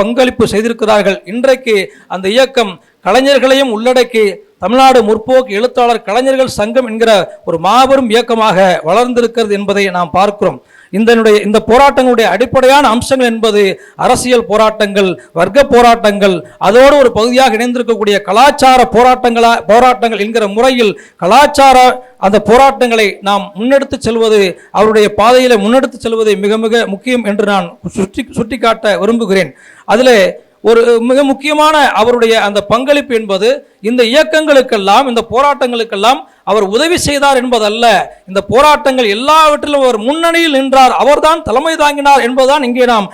பங்களிப்பு செய்திருக்கிறார்கள். இன்றைக்கு அந்த இயக்கம் கலைஞர்களையும் உள்ளடக்கி தமிழ்நாடு முற்போக்கு எழுத்தாளர் கலைஞர்கள் சங்கம் என்கிற ஒரு மாபெரும் இயக்கமாக வளர்ந்திருக்கிறது என்பதை நாம் பார்க்கிறோம். இந்த போராட்டங்களுடைய அடிப்படையான அம்சங்கள் என்பது அரசியல் போராட்டங்கள், வர்க்க போராட்டங்கள், அதோடு ஒரு பகுதியாக இணைந்திருக்கக்கூடிய கலாச்சார போராட்டங்கள் என்கிற முறையில் கலாச்சார அந்த போராட்டங்களை நாம் முன்னெடுத்து செல்வது, அவருடைய பாதையில முன்னெடுத்து செல்வது மிக மிக முக்கியம் என்று நான் சுட்டிக்காட்ட விரும்புகிறேன். அதில் ஒரு மிக முக்கியமான அவருடைய அந்த பங்களிப்பு என்பது இந்த இயக்கங்களுக்கெல்லாம், இந்த போராட்டங்களுக்கெல்லாம் அவர் உதவி செய்தார் என்பதல்ல. இந்த போராட்டங்கள் எல்லாவற்றிலும் அவர் முன்னணியில் நின்றார், அவர்தான் தலைமை தாங்கினார் என்பதுதான் இங்கே நாம்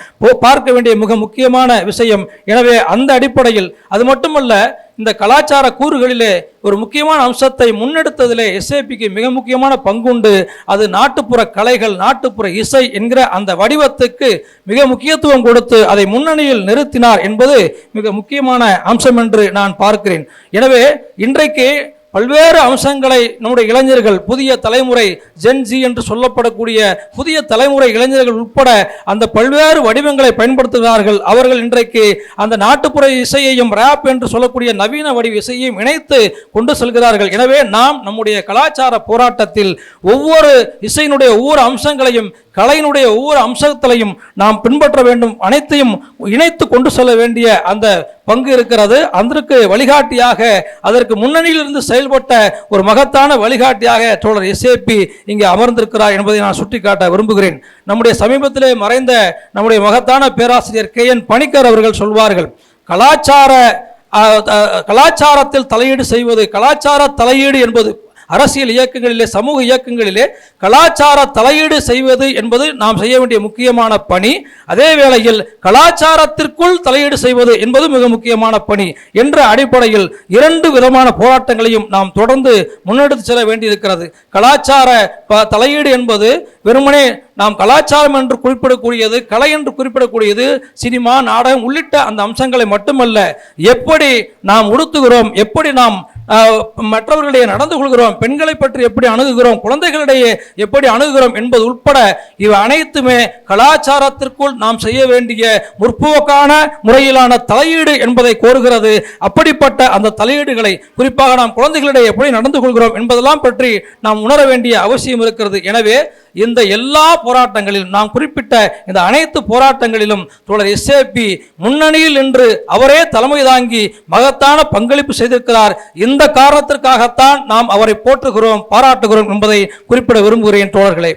பார்க்க வேண்டிய மிக முக்கியமான விஷயம். எனவே அந்த அடிப்படையில் அது மட்டுமல்ல, இந்த கலாச்சார கூறுகளிலே ஒரு முக்கியமான அம்சத்தை முன்னெடுத்ததிலே SAPக்கு மிக முக்கியமான பங்குண்டு. அது நாட்டுப்புற கலைகள், நாட்டுப்புற இசை என்கிற அந்த வடிவத்துக்கு மிக முக்கியத்துவம் கொடுத்து அதை முன்னணியில் நிறுத்தினார் என்பது மிக முக்கியமான அம்சம் என்று நான் பார்க்கிறேன். எனவே இன்றைக்கு பல்வேறு அம்சங்களை நம்முடைய இளைஞர்கள், புதிய தலைமுறை ஜென்ஜி என்று சொல்லப்படக்கூடிய புதிய தலைமுறை இளைஞர்கள் உட்பட அந்த பல்வேறு வடிவங்களை பயன்படுத்துகிறார்கள். அவர்கள் இன்றைக்கு அந்த நாட்டுப்புற இசையையும் ரேப் என்று சொல்லக்கூடிய நவீன வடிவ இசையையும் இணைத்து கொண்டு செல்கிறார்கள். எனவே நாம் நம்முடைய கலாச்சார போராட்டத்தில் ஒவ்வொரு இசையினுடைய ஒவ்வொரு அம்சங்களையும், கலையினுடைய ஒவ்வொரு அம்சத்திலையும் நாம் பின்பற்ற வேண்டும். அனைத்தையும் இணைத்து கொண்டு செல்ல வேண்டிய அந்த பங்கு இருக்கிறது. அதற்கு வழிகாட்டியாக, அதற்கு முன்னணியில் இருந்து செயல்பட்ட ஒரு மகத்தான வழிகாட்டியாக தோழர் எஸ்ஏபி இங்கே அமர்ந்திருக்கிறார் என்பதை நான் சுட்டிக்காட்ட விரும்புகிறேன். நம்முடைய சமீபத்திலே மறைந்த நம்முடைய மகத்தான பேராசிரியர் KN பணிக்கர் அவர்கள் சொல்வார்கள், கலாச்சாரத்தில் தலையீடு செய்வது, கலாச்சார தலையீடு என்பது அரசியல் இயக்கங்களிலே, சமூக இயக்கங்களிலே கலாச்சார தலையீடு செய்வது என்பது நாம் செய்ய வேண்டிய முக்கியமான பணி. அதே வேளையில் கலாச்சாரத்திற்குள் தலையீடு செய்வது என்பது மிக முக்கியமான பணி என்ற அடிப்படையில் இரண்டு விதமான போராட்டங்களையும் நாம் தொடர்ந்து முன்னெடுத்து செல்ல வேண்டியிருக்கிறது. கலாச்சார தலையீடு என்பது வெறுமனே நாம் கலாச்சாரம் என்று குறிப்பிடக்கூடியது, கலை என்று குறிப்பிடக்கூடியது சினிமா, நாடகம் உள்ளிட்ட அந்த அம்சங்களை மட்டுமல்ல, எப்படி நாம் உடுத்துகிறோம், எப்படி நாம் மற்றவர்களிடையே நடந்து கொள்கிறோம், பெண்களை பற்றி எப்படி அணுகுகிறோம், குழந்தைகளிடையே எப்படி அணுகுகிறோம் என்பது உட்பட இவை அனைத்துமே கலாச்சாரத்திற்குள் நாம் செய்ய வேண்டிய முற்போக்கான முறையிலான தலையீடு என்பதை கோருகிறது. அப்படிப்பட்ட அந்த தலையீடுகளை குறிப்பாக நாம் குழந்தைகளிடையே எப்படி நடந்து கொள்கிறோம் என்பதெல்லாம் பற்றி நாம் உணர வேண்டிய அவசியம் இருக்கிறது. எனவே இந்த எல்லா போராட்டங்களிலும், நாம் குறிப்பிட்ட இந்த அனைத்து போராட்டங்களிலும் தோழர் எஸ்ஏபி முன்னணியில் நின்று அவரே தலைமை தாங்கி மகத்தான பங்களிப்பு செய்திருக்கிறார். இந்த காரணத்திற்காகத்தான் நாம் அவரை போற்றுகிறோம், பாராட்டுகிறோம் என்பதை குறிப்பிட விரும்புகிறேன். தோழர்களே,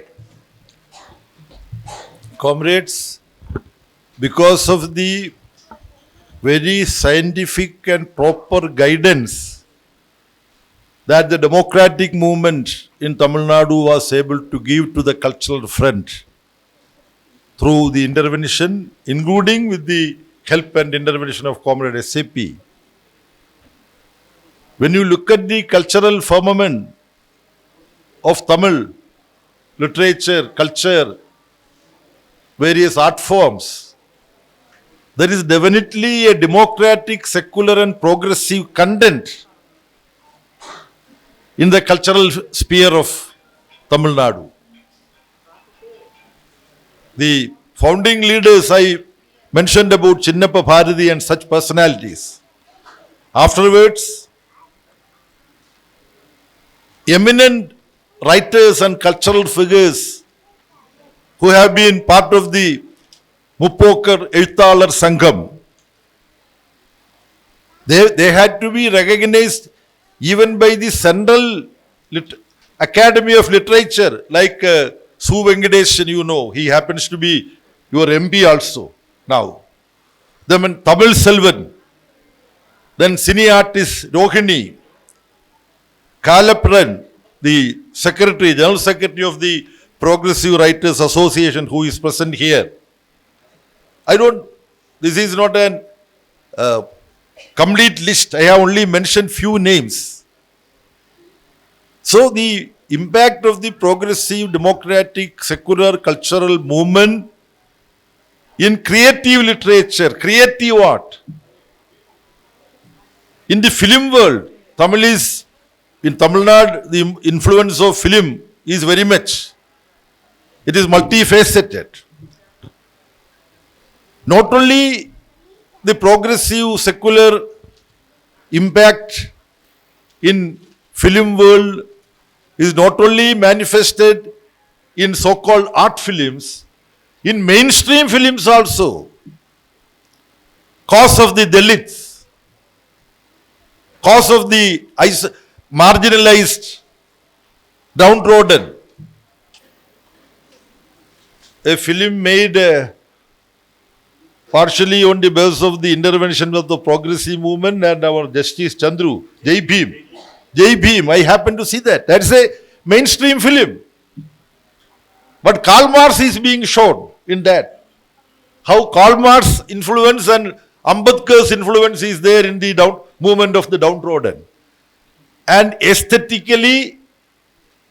comrades, because of the very scientific and proper guidance that the democratic movement in Tamil Nadu was able to give to the cultural front through the intervention, including with the help and intervention of Comrade SAP. When you look at the cultural firmament of Tamil literature, culture, various art forms, there is definitely a democratic, secular and progressive content in the cultural sphere of Tamil Nadu. The founding leaders I mentioned about Chinnappa Bharati and such personalities. Afterwards, eminent writers and cultural figures who have been part of the Muppokar Ezhuthalar Sangam, they had to be recognized even by the Central Academy of Literature, like Su Venkatesan, you know, he happens to be your MP also now. Then Tamil Selvan, then cine artist Rohini, Kalapran, the secretary, general secretary of the Progressive Writers Association, who is present here. This is not an complete list. I have only mentioned few names. So the impact of the progressive, democratic, secular, cultural movement in creative literature, creative art, in the film world, in Tamil Nadu, the influence of film is very much. It is multifaceted. Not only the progressive, secular impact in film world is not only manifested in so-called art films, in mainstream films also. Cause of the Dalits, cause of the marginalized, downtrodden. A film made partially on the basis of the intervention of the progressive movement and our Justice Chandru, Jai Bhim. Jai Bhim, I happen to see that. That's a mainstream film. But Karl Marx is being shown in that. How Karl Marx's influence and Ambedkar's influence is there in the movement of the downtrodden. And aesthetically,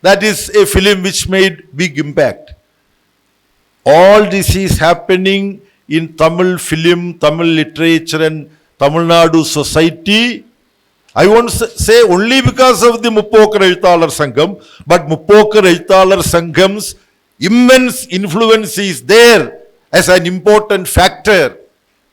that is a film which made big impact. All this is happening in Tamil film, Tamil literature and Tamil Nadu society I won't say only because of the Muppokar Ezhuthalar Sangam, but Muppokar Ezhuthalar Sangam's immense influence is there as an important factor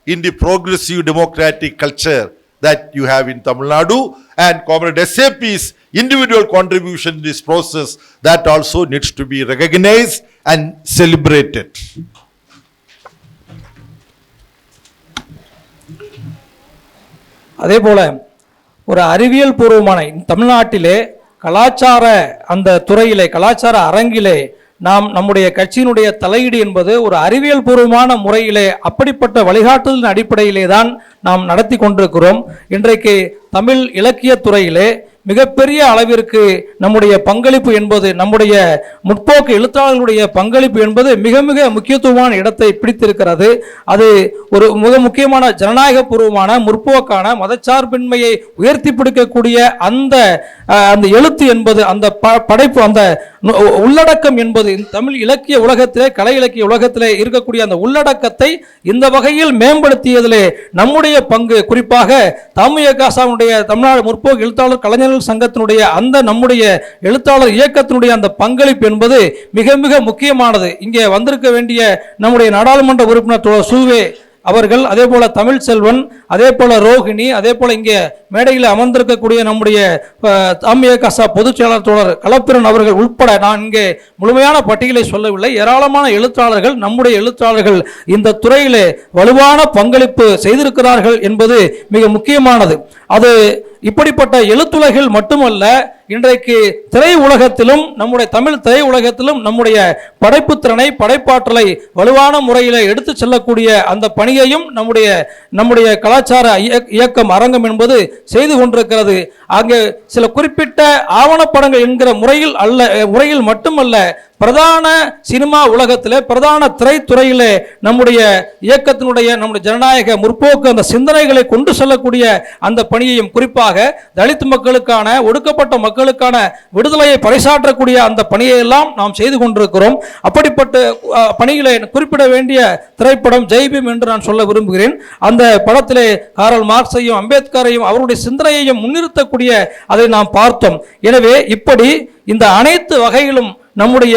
in the progressive democratic culture that you have in Tamil Nadu, and Comrade SAP's individual contribution in this process that also needs to be recognized and celebrated. அதே போல ஒரு அறிவியல் பூர்வமான தமிழ்நாட்டிலே கலாச்சார அந்த துறையிலே கலாச்சார அரங்கிலே நாம் நம்முடைய கட்சியினுடைய தலையீடு என்பது ஒரு அறிவியல் பூர்வமான முறையிலே அப்படிப்பட்ட வழிகாட்டுதலின் அடிப்படையிலே தான் நாம் நடத்தி கொண்டிருக்கிறோம். இன்றைக்கு தமிழ் இலக்கிய துறையிலே மிகப்பெரிய அளவிற்கு நம்முடைய பங்களிப்பு என்பது, நம்முடைய முற்போக்கு எழுத்தாளர்களுடைய பங்களிப்பு என்பது மிக மிக முக்கியத்துவமான இடத்தை பிடித்திருக்கிறது. அது ஒரு மிக முக்கியமான ஜனநாயக பூர்வமான முற்போக்கான மதச்சார்பின்மையை உயர்த்தி பிடிக்கக்கூடிய அந்த எழுத்து என்பது, அந்த படைப்பு, அந்த உள்ளடக்கம் என்பது தமிழ் இலக்கிய உலகத்திலே, கலை இலக்கிய உலகத்திலே இருக்கக்கூடிய அந்த உள்ளடக்கத்தை இந்த வகையில் மேம்படுத்தியதிலே நம்முடைய பங்கு, குறிப்பாக தமுயகாசாவுடைய தமிழ்நாடு முற்போக்கு எழுத்தாளர் கலைஞர்கள் சங்கத்தினுடைய அந்த நம்முடைய எழுத்தாளர் இயக்கத்தினுடைய அந்த பங்களிப்பு என்பது மிக மிக முக்கியமானது. இங்கே வந்திருக்க வேண்டிய நம்முடைய நாடாளுமன்ற உறுப்பினர் சூவே அவர்கள், அதே போல தமிழ் செல்வன், அதே போல ரோஹிணி, அதே போல இங்கே மேடையில் அமர்ந்திருக்கக்கூடிய நம்முடைய தமுயகாசா பொதுச் செயலாளர் தோழர் கலப்பிரன் அவர்கள் உட்பட, நான் இங்கே முழுமையான பட்டியலை சொல்லவில்லை, ஏராளமான எழுத்தாளர்கள், நம்முடைய எழுத்தாளர்கள் இந்த துறையிலே வலுவான பங்களிப்பு செய்திருக்கிறார்கள் என்பது மிக முக்கியமானது. அது இப்படிப்பட்ட எழுத்துலகில் மட்டுமல்ல, இன்றைக்கு திரை உலகத்திலும், நம்முடைய தமிழ் திரை உலகத்திலும் நம்முடைய படைப்பு திறனை, படைப்பாற்றலை வலுவான முறையில் எடுத்து செல்லக்கூடிய அந்த பணியையும் நம்முடைய கலாச்சார இயக்கம் அரங்கம் என்பது செய்து கொண்டிருக்கிறது. அங்கே சில குறிப்பிட்ட ஆவணப்படங்கள் என்கிற முறையில் மட்டுமல்ல, பிரதான சினிமா உலகத்திலே, பிரதான திரைத்துறையிலே நம்முடைய இயக்கத்தினுடைய, நம்முடைய ஜனநாயக முற்போக்கு அந்த சிந்தனைகளை கொண்டு செல்லக்கூடிய அந்த பணியையும், குறிப்பாக தலித் மக்களுக்கான, ஒடுக்கப்பட்ட மக்களுக்கான விடுதலையை பறைசாற்றக்கூடிய அந்த பணியை எல்லாம் நாம் செய்து கொண்டிருக்கிறோம். அப்படிப்பட்ட பணிகளை குறிப்பிட வேண்டிய திரைப்படம் ஜெய்பீம் என்று நான் சொல்ல விரும்புகிறேன். அந்த படத்திலே காரல் மார்க்ஸையும் அம்பேத்கரையும் அவருடைய சிந்தனையையும் முன்னிறுத்தக்கூடிய அதை நாம் பார்த்தோம். எனவே இப்படி இந்த அனைத்து வகையிலும் நம்முடைய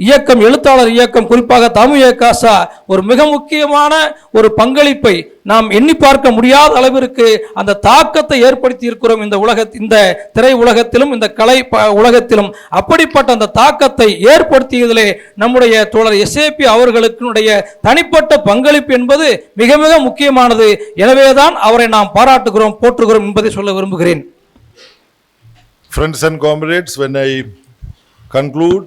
இயக்கம், எழுத்தாளர் இயக்கம், குறிப்பாக தமுயகாசா ஒரு மிக முக்கியமான ஒரு பங்களிப்பை நாம் எண்ணி பார்க்க முடியாத அளவிற்கு அந்த தாக்கத்தை ஏற்படுத்தி இருக்கிறோம் இந்த திரை உலகத்திலும், இந்த கலை உலகத்திலும். அப்படிப்பட்ட அந்த தாக்கத்தை ஏற்படுத்தியதிலே நம்முடைய தோழர் எஸ்ஏபி அவர்களுடைய தனிப்பட்ட பங்களிப்பு என்பது மிக மிக முக்கியமானது. எனவேதான் அவரை நாம் பாராட்டுகிறோம், போற்றுகிறோம் என்பதை சொல்ல விரும்புகிறேன். Friends and comrades, when I conclude,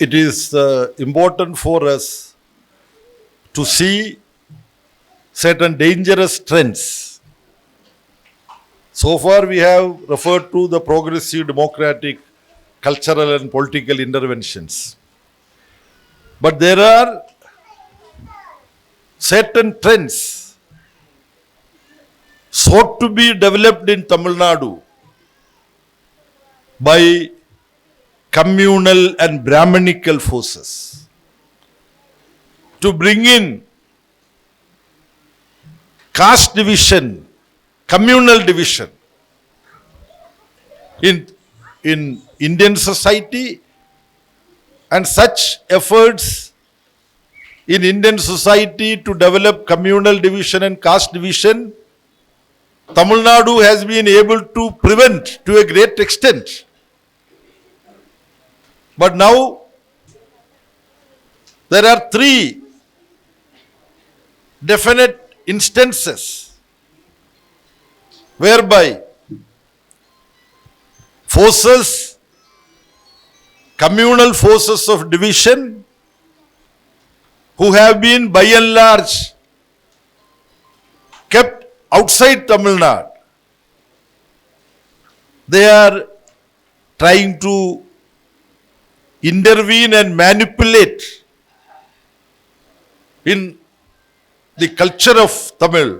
it is important for us to see certain dangerous trends. So far we have referred to the progressive democratic cultural and political interventions. But there are certain trends sought to be developed in Tamil Nadu by communal and Brahmanical forces to bring in caste division, communal division in Indian society, and such efforts in Indian society to develop communal division and caste division, Tamil Nadu has been able to prevent to a great extent. But now there are three definite instances whereby forces, communal forces of division, who have been by and large kept outside Tamil Nadu, they are trying to intervene and manipulate in the culture of Tamil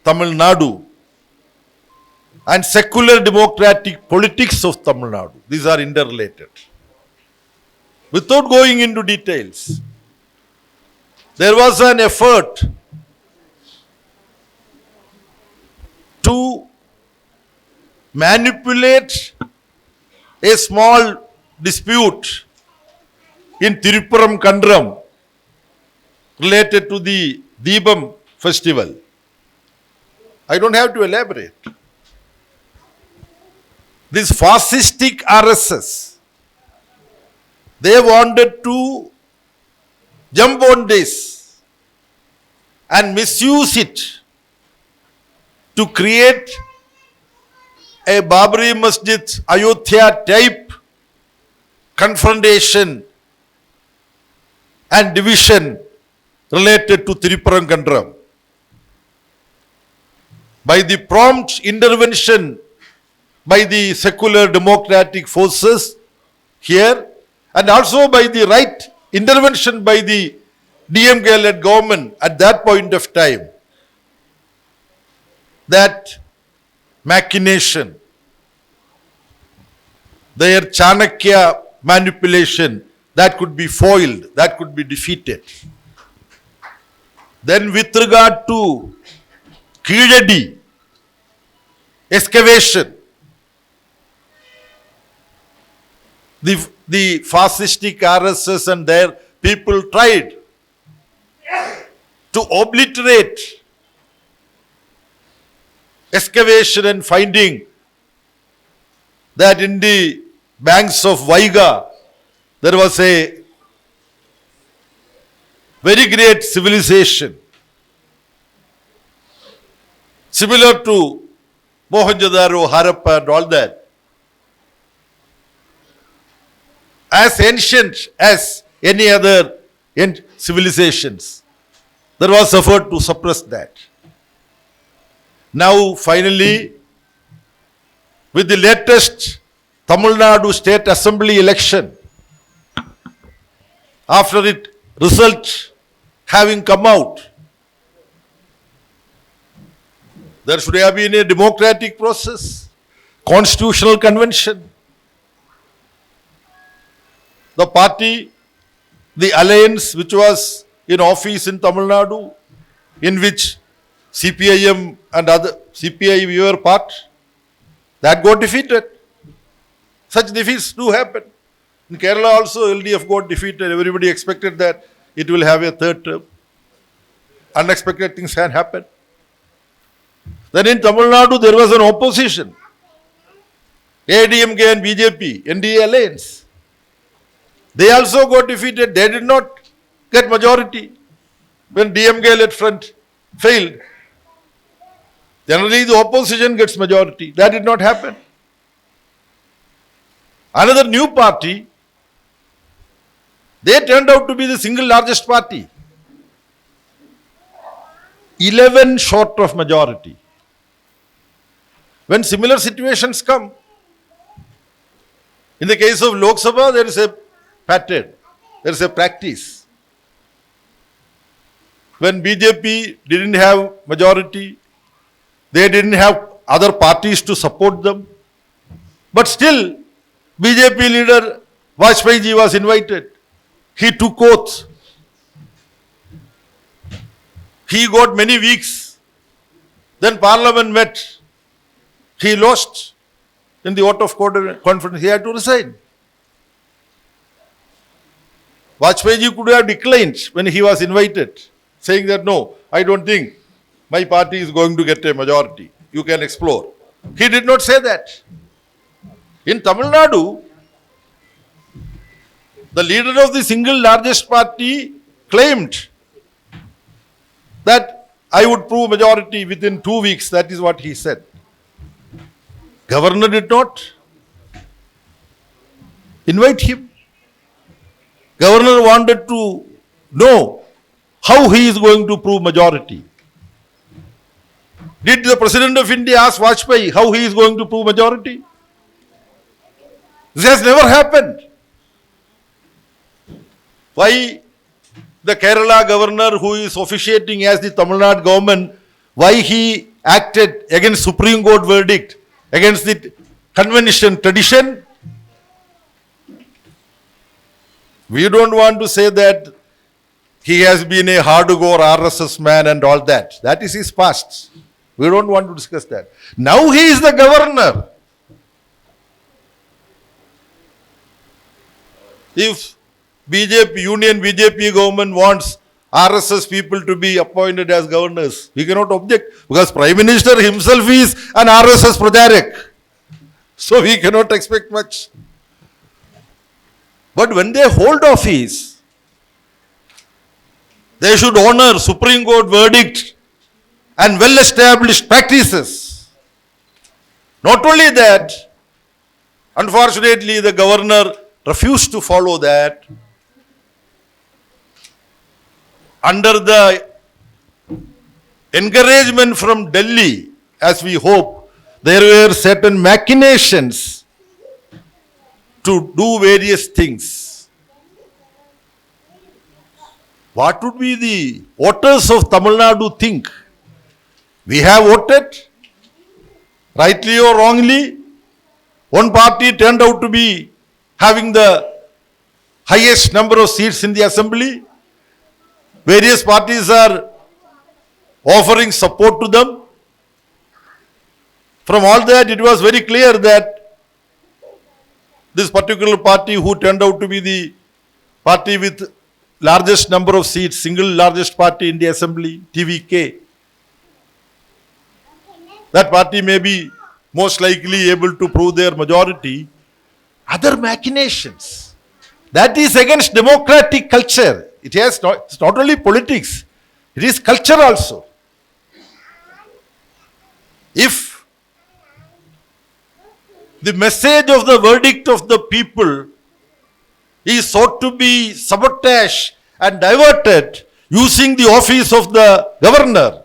Nadu and secular democratic politics of Tamil Nadu. These are interrelated. Without going into details, there was an effort manipulate a small dispute in Tirupuram Kandram related to the Deepam festival. I don't have to elaborate. This fascistic RSS, they wanted to jump on this and misuse it to create a Babri Masjid Ayodhya type confrontation and division related to Tirupuram Kandram. By the prompt intervention by the secular democratic forces here, and also by the right intervention by the DMK-led government at that point of time, that machination, their Chanakya manipulation, that could be foiled, that could be defeated. Then with regard to Kizhadi excavation, the fascistic RSS and their people tried to obliterate excavation and finding that in the banks of Vaiga there was a very great civilization similar to Mohenjo-daro, Harappa and all that, as ancient as any other civilizations. There was effort to suppress that. Now finally, with the latest Tamil Nadu State Assembly election, after it result having come out, there should have been a democratic process, constitutional convention. The party, the alliance which was in office in Tamil Nadu, in which CPIM and other CPI we were part, that got defeated. Such defeats do happen. In Kerala also LDF got defeated. Everybody expected that it will have a third term. Unexpected things can happen. Then in Tamil Nadu there was an opposition. ADMK and BJP, NDA alliance. They also got defeated. They did not get majority when DMK-led front failed. Generally the opposition gets majority. That did not happen. Another new party, they turned out to be the single largest party. 11 short of majority. When similar situations come, in the case of Lok Sabha, there is a pattern, there is a practice. When BJP didn't have majority, they didn't have other parties to support them. But still, BJP leader Vajpayee ji was invited. He took oath. He got many weeks. Then Parliament met. He lost in the vote of confidence. He had to resign. Vajpayee ji could have declined when he was invited, saying that no, I don't think my party is going to get a majority. You can explore. He did not say that. In Tamil Nadu, the leader of the single largest party claimed that I would prove majority within 2 weeks. That is what he said. Governor did not invite him. Governor wanted to know how he is going to prove majority. Did the President of India ask Vajpayee how he is going to prove majority? This has never happened. Why the Kerala governor who is officiating as the Tamil Nadu government, why he acted against Supreme Court verdict, against the convention tradition? We don't want to say that he has been a hardcore RSS man and all that. That is his past. We don't want to discuss that. Now he is the governor. if BJP, Union BJP government wants RSS people to be appointed as governors, we cannot object because Prime Minister himself is an RSS Pracharak. So we cannot expect much. But when they hold office, they should honor Supreme Court verdict and well-established practices. Not only that, unfortunately, the governor refused to follow that. Under the encouragement from Delhi, as we hope, there were certain machinations to do various things. What would be the voters of Tamil Nadu think? We have voted, rightly or wrongly. One party turned out to be having the highest number of seats in the assembly. Various parties are offering support to them. From all that, it was very clear that this particular party who turned out to be the party with largest number of seats, single largest party in the assembly, TVK, that party may be most likely able to prove their majority. Other machinations. That is against democratic culture. It's not only politics, it is culture also. If the message of the verdict of the people is sought to be sabotaged and diverted using the office of the governor,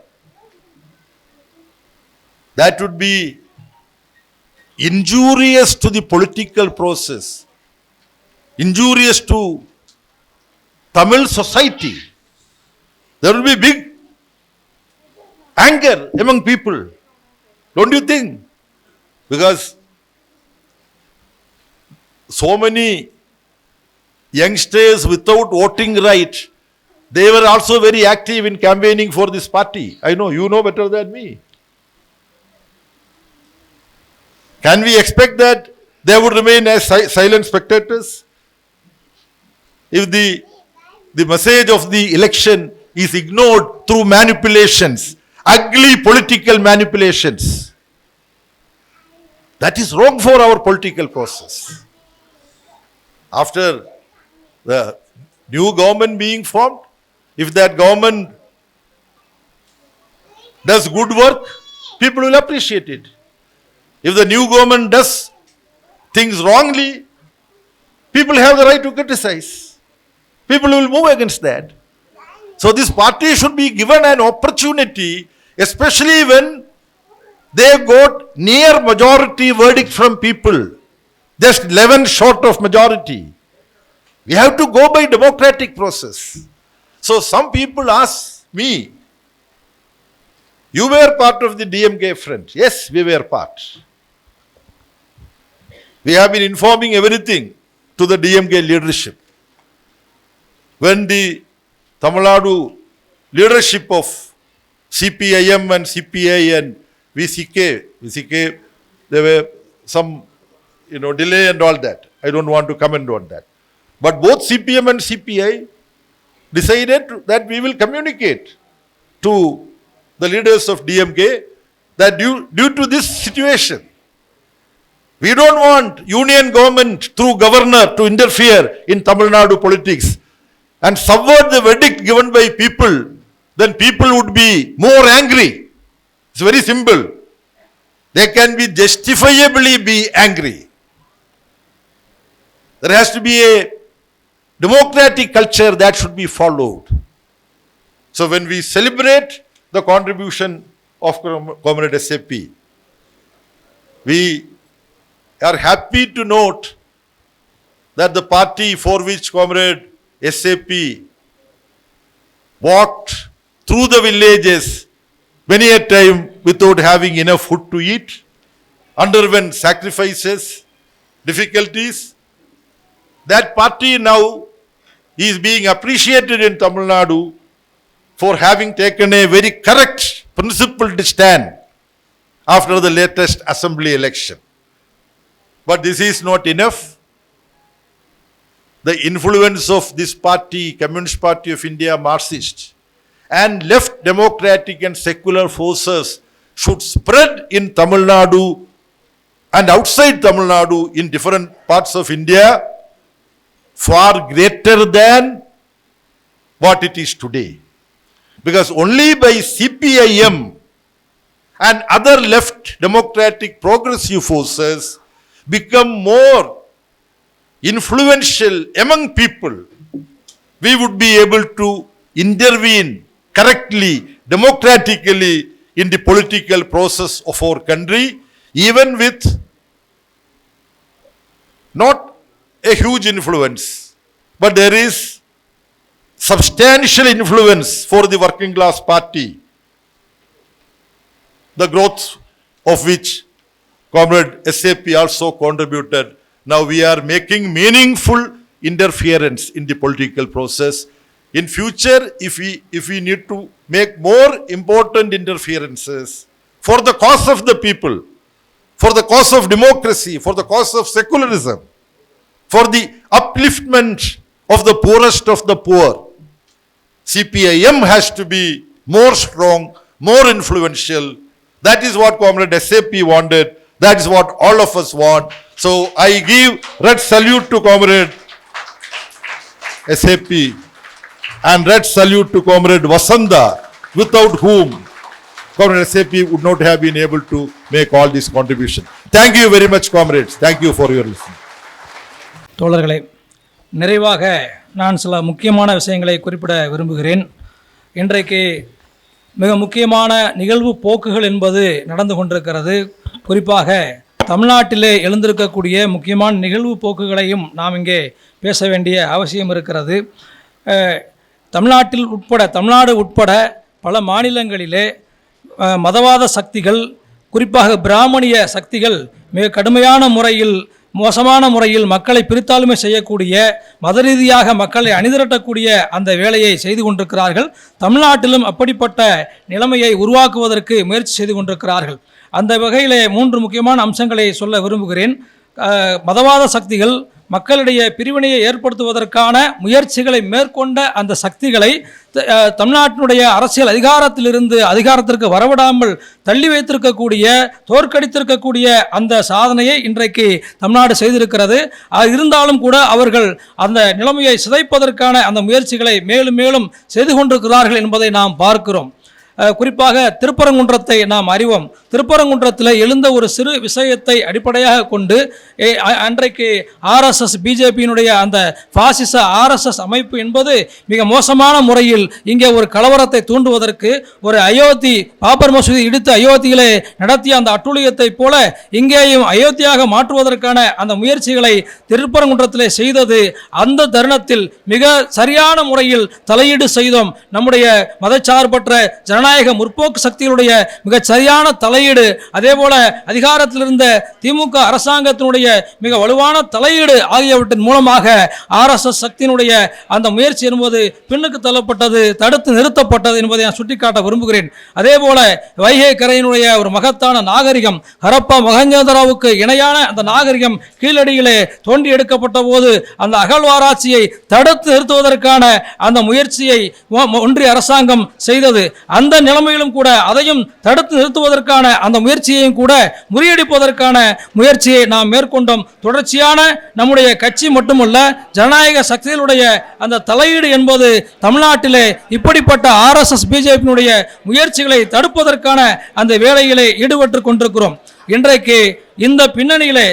that would be injurious to the political process, injurious to Tamil society. There will be big anger among people. Don't you think? Because so many youngsters without voting right, they were also very active in campaigning for this party. I know, you know better than me. Can we expect that they would remain as silent spectators? If the message of the election is ignored through manipulations, ugly political manipulations, that is wrong for our political process. After the new government being formed, if that government does good work, people will appreciate it. If the new government does things wrongly, people have the right to criticize. People will move against that. So this party should be given an opportunity, especially when they got near majority verdict from people, just 11 short of majority. We have to go by democratic process. So some people ask me, you were part of the DMK front. Yes, we were part. We have been informing everything to the DMK leadership. When the Tamil Nadu leadership of CPIM and CPI and VCK, there were some delay and all that. I don't want to comment on that. But both CPM and CPI decided that we will communicate to the leaders of DMK that due to this situation, we don't want union government through governor to interfere in Tamil Nadu politics and subvert the verdict given by people. Then people would be more angry. It's very simple. They can be justifiably be angry. There has to be a democratic culture that should be followed. So when we celebrate the contribution of Comrade SAP, we are happy to note that the party for which Comrade SAP walked through the villages many a time without having enough food to eat, underwent sacrifices, difficulties. That party now is being appreciated in Tamil Nadu for having taken a very correct, principled stand after the latest assembly election. But this is not enough. the influence of this party, Communist Party of India, Marxist, and left democratic and secular forces should spread in Tamil Nadu and outside Tamil Nadu in different parts of India far greater than what it is today. Because only by CPIM and other left democratic progressive forces become more influential among people, we would be able to intervene correctly, democratically in the political process of our country, even with not a huge influence, but there is substantial influence for the working class party, the growth of which Comrade SAP also contributed. Now we are making meaningful interference in the political process. In future, if we need to make more important interferences for the cause of the people, for the cause of democracy, for the cause of secularism, for the upliftment of the poorest of the poor, CPIM has to be more strong, more influential. That is what Comrade SAP wanted. That is what all of us want. So I give red salute to Comrade SAP and red salute to Comrade Vasanta, without whom Comrade SAP would not have been able to make all this contribution. Thank you very much, comrades. Thank you for your listening. தோழர்களே, நிறைவாக நான் சில முக்கியமான விஷயங்களை குறிப்பிட விரும்புகிறேன். இன்றைக்கு மிக முக்கியமான நிகழ்வு போக்குகள் என்பது நடந்து கொண்டிருக்கிறது. குறிப்பாக தமிழ்நாட்டிலே எழுந்திருக்கக்கூடிய முக்கியமான நிகழ்வு போக்குகளையும் நாம் இங்கே பேச வேண்டிய அவசியம் இருக்கிறது. தமிழ்நாடு உட்பட பல மாநிலங்களிலே மதவாத சக்திகள், குறிப்பாக பிராமணிய சக்திகள் மிக கடுமையான முறையில், மோசமான முறையில் மக்களை பிரித்தாளுமை செய்யக்கூடிய, மத ரீதியாக மக்களை அணிதிரட்டக்கூடிய அந்த வேலையை செய்து கொண்டிருக்கிறார்கள். தமிழ்நாட்டிலும் அப்படிப்பட்ட நிலைமையை உருவாக்குவதற்கு முயற்சி செய்து கொண்டிருக்கிறார்கள். அந்த வகையிலே 3 முக்கியமான அம்சங்களை சொல்ல விரும்புகிறேன். மதவாத சக்திகள் மக்களிடையே பிரிவினையை ஏற்படுத்துவதற்கான முயற்சிகளை மேற்கொண்ட அந்த சக்திகளை தமிழ்நாட்டினுடைய அரசியல் அதிகாரத்திலிருந்து அதிகாரத்திற்கு வரவிடாமல் தள்ளி வைத்திருக்கக்கூடிய, தோற்கடித்திருக்கக்கூடிய அந்த சாதனையை இன்றைக்கு தமிழ்நாடு செய்திருக்கிறது. இருந்தாலும் கூட அவர்கள் அந்த நிலைமையை சிதைப்பதற்கான அந்த முயற்சிகளை மேலும் மேலும் செய்து கொண்டிருக்கிறார்கள் என்பதை நாம் பார்க்கிறோம். குறிப்பாக திருப்பரங்குன்றத்தை நாம் அறிவோம். திருப்பரங்குன்றத்தில் எழுந்த ஒரு சிறு விஷயத்தை அடிப்படையாக கொண்டு அன்றைக்கு ஆர்எஸ்எஸ், பிஜேபியினுடைய அந்த பாசிச ஆர்எஸ்எஸ் அமைப்பு என்பது மிக மோசமான முறையில் இங்கே ஒரு கலவரத்தை தூண்டுவதற்கு, ஒரு அயோத்தி பாபர் மசூதி இடித்து அயோத்தியிலே நடத்திய அந்த அட்டுழியத்தை போல இங்கேயும் அயோத்தியாக மாற்றுவதற்கான அந்த முயற்சிகளை திருப்பரங்குன்றத்திலே செய்தது. அந்த தருணத்தில் மிக சரியான முறையில் தலையீடு செய்தோம். நம்முடைய மதச்சார்பற்ற ஜனநாயக முற்போக்கு சக்திகளுடைய மிக சரியான தலையீடு, அதே போல அதிகாரத்தில் இருந்த திமுக அரசாங்கத்தினுடைய மிக வலுவான தலையீடு ஆகியவற்றின் மூலமாக ஆர்எஸ்எஸ் சக்தியினுடைய அந்த முயற்சி என்பது பின்னுக்கு தள்ளப்பட்டது, தடுத்து நிறுத்தப்பட்டது என்பதை நான் சுட்டிக்காட்ட விரும்புகிறேன். அதே போல வைகை கரையினுடைய ஒரு மகத்தான நாகரிகம், ஹரப்பா மொஹஞ்சதாரோவுக்கு இணையான அந்த நாகரிகம் கீழடியிலே தோண்டி எடுக்கப்பட்ட போது அந்த அகழ்வாராய்ச்சியை தடுத்து நிறுத்துவதற்கான அந்த முயற்சியை ஒன்றிய அரசாங்கம் செய்தது. அந்த நிலைமையிலும் கூட அதையும் தடுத்து நிறுத்துவதற்கான அந்த முயற்சியையும் கூட முறியடிப்பதற்கான முயற்சியை நாம் மேற்கொண்டோம். தொடர்ச்சியான நம்முடைய கட்சி மட்டுமல்ல, ஜனநாயக சக்திகளுடைய அந்த தலையீடு என்பது தமிழ்நாட்டிலே இப்படிப்பட்ட ஆர்எஸ்எஸ் பிஜேபியினுடைய முயற்சிகளை தடுப்பதற்கான அந்த வேலைகளை ஈடுபட்டு கொண்டிருக்கிறோம். இன்றைக்கு இந்த பின்னணியிலே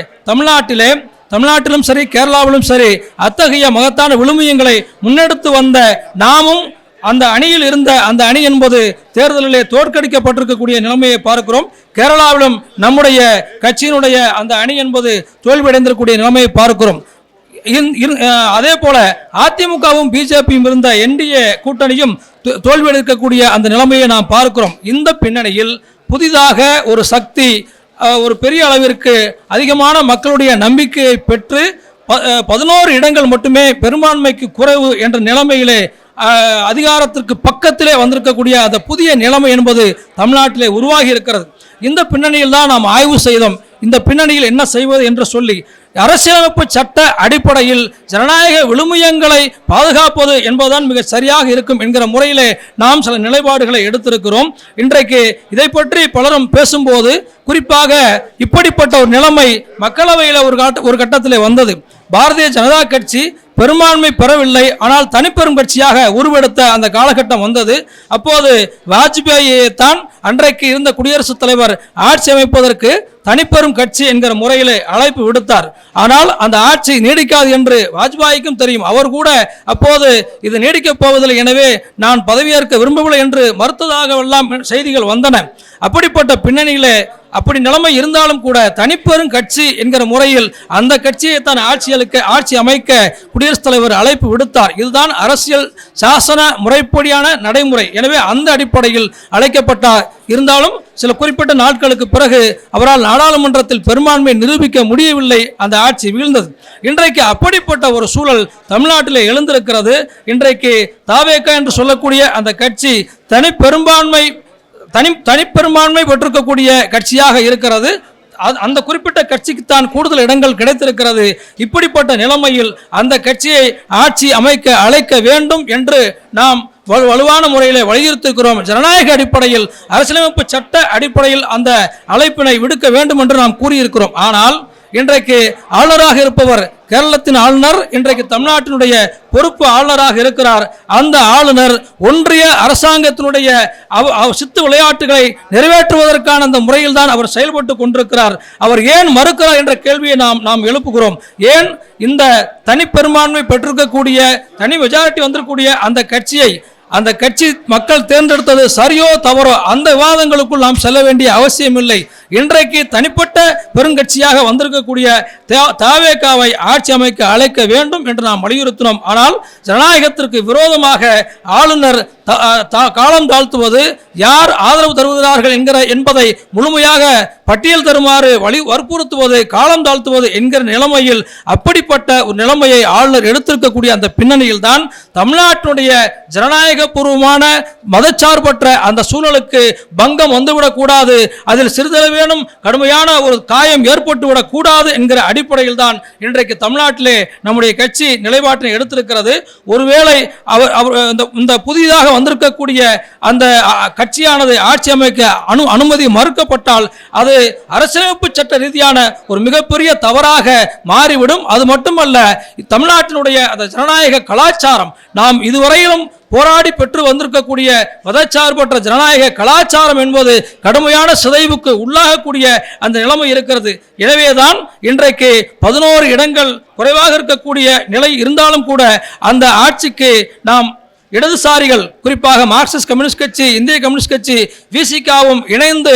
தமிழ்நாட்டிலும் சரி, கேரளாவிலும் சரி, அத்தகைய மகத்தான விழுமியங்களை முன்னெடுத்து வந்த நாமும் அந்த அணியில் இருந்த அந்த அணி என்பது தேர்தலிலே தோற்கடிக்கப்பட்டிருக்கக்கூடிய நிலைமையை பார்க்கிறோம். கேரளாவிலும் நம்முடைய கட்சியினுடைய அந்த அணி என்பது தோல்வியடைந்திருக்கக்கூடிய நிலைமையை பார்க்கிறோம். அதே போல அதிமுகவும் பிஜேபியும் இருந்த என்டிஏ கூட்டணியும் தோல்வியடைக்கக்கூடிய அந்த நிலைமையை நாம் பார்க்கிறோம். இந்த பின்னணியில் புதிதாக ஒரு சக்தி ஒரு பெரிய அளவிற்கு அதிகமான மக்களுடைய நம்பிக்கையை பெற்று 11 இடங்கள் மட்டுமே பெரும்பான்மைக்கு குறைவு என்ற நிலைமையிலே அதிகாரத்திற்கு பக்கத்திலே வந்திருக்கக்கூடிய அந்த புதிய நிலைமை என்பது தமிழ்நாட்டிலே உருவாகி இருக்கிறது. இந்த பின்னணியில் தான் நாம் ஆய்வு செய்தோம். இந்த பின்னணியில் என்ன செய்வது என்று சொல்லி அரசியலமைப்பு சட்ட அடிப்படையில் ஜனநாயக விழுமியங்களை பாதுகாப்பது என்பதுதான் மிக சரியாக இருக்கும் என்கிற முறையிலே நாம் சில நிலைப்பாடுகளை எடுத்திருக்கிறோம். இன்றைக்கு இதை பற்றி பலரும் பேசும்போது குறிப்பாக இப்படிப்பட்ட ஒரு நிலைமை மக்களவையில் ஒரு கட்டத்தில் வந்தது. பாரதிய ஜனதா கட்சி பெரும்பான்மை பெறவில்லை, ஆனால் தனிப்பெரும் கட்சியாக உருவெடுத்த அந்த காலகட்டம் வந்தது. அப்போது வாஜ்பாய் தான் அன்றைக்கு இருந்த குடியரசுத் தலைவர் ஆட்சி அமைப்பதற்கு தனிப்பெரும் கட்சி என்கிற முறையிலே அழைப்பு விடுத்தார். ஆனால் அந்த ஆட்சி நீடிக்காது என்று வாஜ்பாய்க்கும் தெரியும். அவர் கூட அப்போது இது நீடிக்கப் போவதில்லை, எனவே நான் பதவியேற்க விரும்பவில்லை என்று மறுத்ததாக எல்லாம் செய்திகள் வந்தன. அப்படிப்பட்ட பின்னணியிலே அப்படி நிலைமை இருந்தாலும் கூட தனிப்பெரும் கட்சி என்கிற முறையில் அந்த கட்சியை தான் ஆட்சி அமைக்க குடியரசுத் தலைவர் அழைப்பு விடுத்தார். இதுதான் அரசியல் சாசன முறைப்படியான நடைமுறை. எனவே அந்த அடிப்படையில் அழைக்கப்பட்டார். இருந்தாலும் சில குறிப்பிட்ட நாட்களுக்கு பிறகு அவரால் நாடாளுமன்றத்தில் பெரும்பான்மை நிரூபிக்க முடியவில்லை, அந்த ஆட்சி வீழ்ந்தது. இன்றைக்கு அப்படிப்பட்ட ஒரு சூழல் தமிழ்நாட்டில் எழுந்திருக்கிறது. இன்றைக்கு தாவேக என்று சொல்லக்கூடிய அந்த கட்சி தனிப்பெரும்பான்மை பெற்றிருக்கக்கூடிய கட்சியாக இருக்கிறது. அந்த குறிப்பிட்ட கட்சிக்கு தான் கூடுதல் இடங்கள் கிடைத்திருக்கிறது. இப்படிப்பட்ட நிலைமையில் அந்த கட்சியை ஆட்சி அமைக்க அழைக்க வேண்டும் என்று நாம் வலுவான முறையில் வலியுறுத்திருக்கிறோம். ஜனநாயக அடிப்படையில் அரசியலமைப்பு சட்ட அடிப்படையில் அந்த அழைப்பினை விடுக்க வேண்டும் என்று நாம் கூறியிருக்கிறோம். ஆனால் இன்றைக்கு ஆளுநராக இருப்பவர் கேரளத்தின் ஆளுநர், இன்றைக்கு தமிழ்நாட்டினுடைய பொறுப்பு ஆளுநராக இருக்கிறார். அந்த ஆளுநர் ஒன்றிய அரசாங்கத்தினுடைய சித்து விளையாட்டுகளை நிறைவேற்றுவதற்கான அந்த முறையில் தான் அவர் செயல்பட்டு கொண்டிருக்கிறார். அவர் ஏன் மறுக்கிறார் என்ற கேள்வியை நாம் எழுப்புகிறோம். ஏன் இந்த தனிப்பெரும்பான்மை பெற்றிருக்கக்கூடிய தனி மெஜாரிட்டி வந்திருக்கக்கூடிய அந்த கட்சி மக்கள் தேர்ந்தெடுத்தது சரியோ தவறோ அந்த விவாதங்களுக்குள் நாம் செல்ல வேண்டிய அவசியம் இல்லை. இன்றைக்கு தனிப்பட்ட பெருங்கட்சியாக வந்திருக்கக்கூடிய தாவேகாவை ஆட்சி அமைக்க அழைக்க வேண்டும் என்று நாம் வலியுறுத்தினோம். ஆனால் ஜனநாயகத்திற்கு விரோதமாக ஆளுநர் காலம் தாழ்த்துவது, யார் ஆதரவு தருகிறார்கள் என்பதை முழுமையாக பட்டியல் தருமாறு வற்புறுத்துவது, காலம் தாழ்த்துவது என்கிற நிலைமையில் அப்படிப்பட்ட ஒரு நிலைமையை ஆளுநர் எடுத்திருக்கக்கூடிய அந்த பின்னணியில் தான் தமிழ்நாட்டினுடைய ஜனநாயக பூர்வமான மதச்சார்பற்ற அந்த சூழலுக்கு பங்கம் வந்துவிடக்கூடாது, அதில் சிறிதளவேனும் கடுமையான ஒரு காயம் ஏற்பட்டுவிடக் கூடாது என்கிற அடிப்படையில் தான் இன்றைக்கு தமிழ்நாட்டிலே நம்முடைய கட்சி நிலைப்பாட்டினை எடுத்திருக்கிறது. ஒருவேளை இந்த புதிதாக வந்திருக்கக்கூடிய அந்த கட்சியானது ஆட்சி அமைக்க அனுமதி மறுக்கப்பட்டால் அது அரசியலமைப்பு சட்ட ரீதியான ஒரு மிகப்பெரிய தவறாக மாறிவிடும். அது மட்டுமல்ல, தமிழ்நாட்டினுடைய அந்த ஜனநாயக கலாச்சாரம், நாம் இதுவரையிலும் போராடி பெற்று வந்திருக்கக்கூடிய மதச்சார்பற்ற ஜனநாயக கலாச்சாரம் என்பது கடுமையான சிதைவுக்கு உள்ளாகக்கூடிய அந்த நிலைமை இருக்கிறது. எனவேதான் இன்றைக்கு 11 இடங்கள் குறைவாக இருக்கக்கூடிய நிலை இருந்தாலும் கூட அந்த ஆட்சிக்கு நாம் இடதுசாரிகள், குறிப்பாக மார்க்சிஸ்ட் கம்யூனிஸ்ட் கட்சி, இந்திய கம்யூனிஸ்ட் கட்சி, விசிகாவும் இணைந்து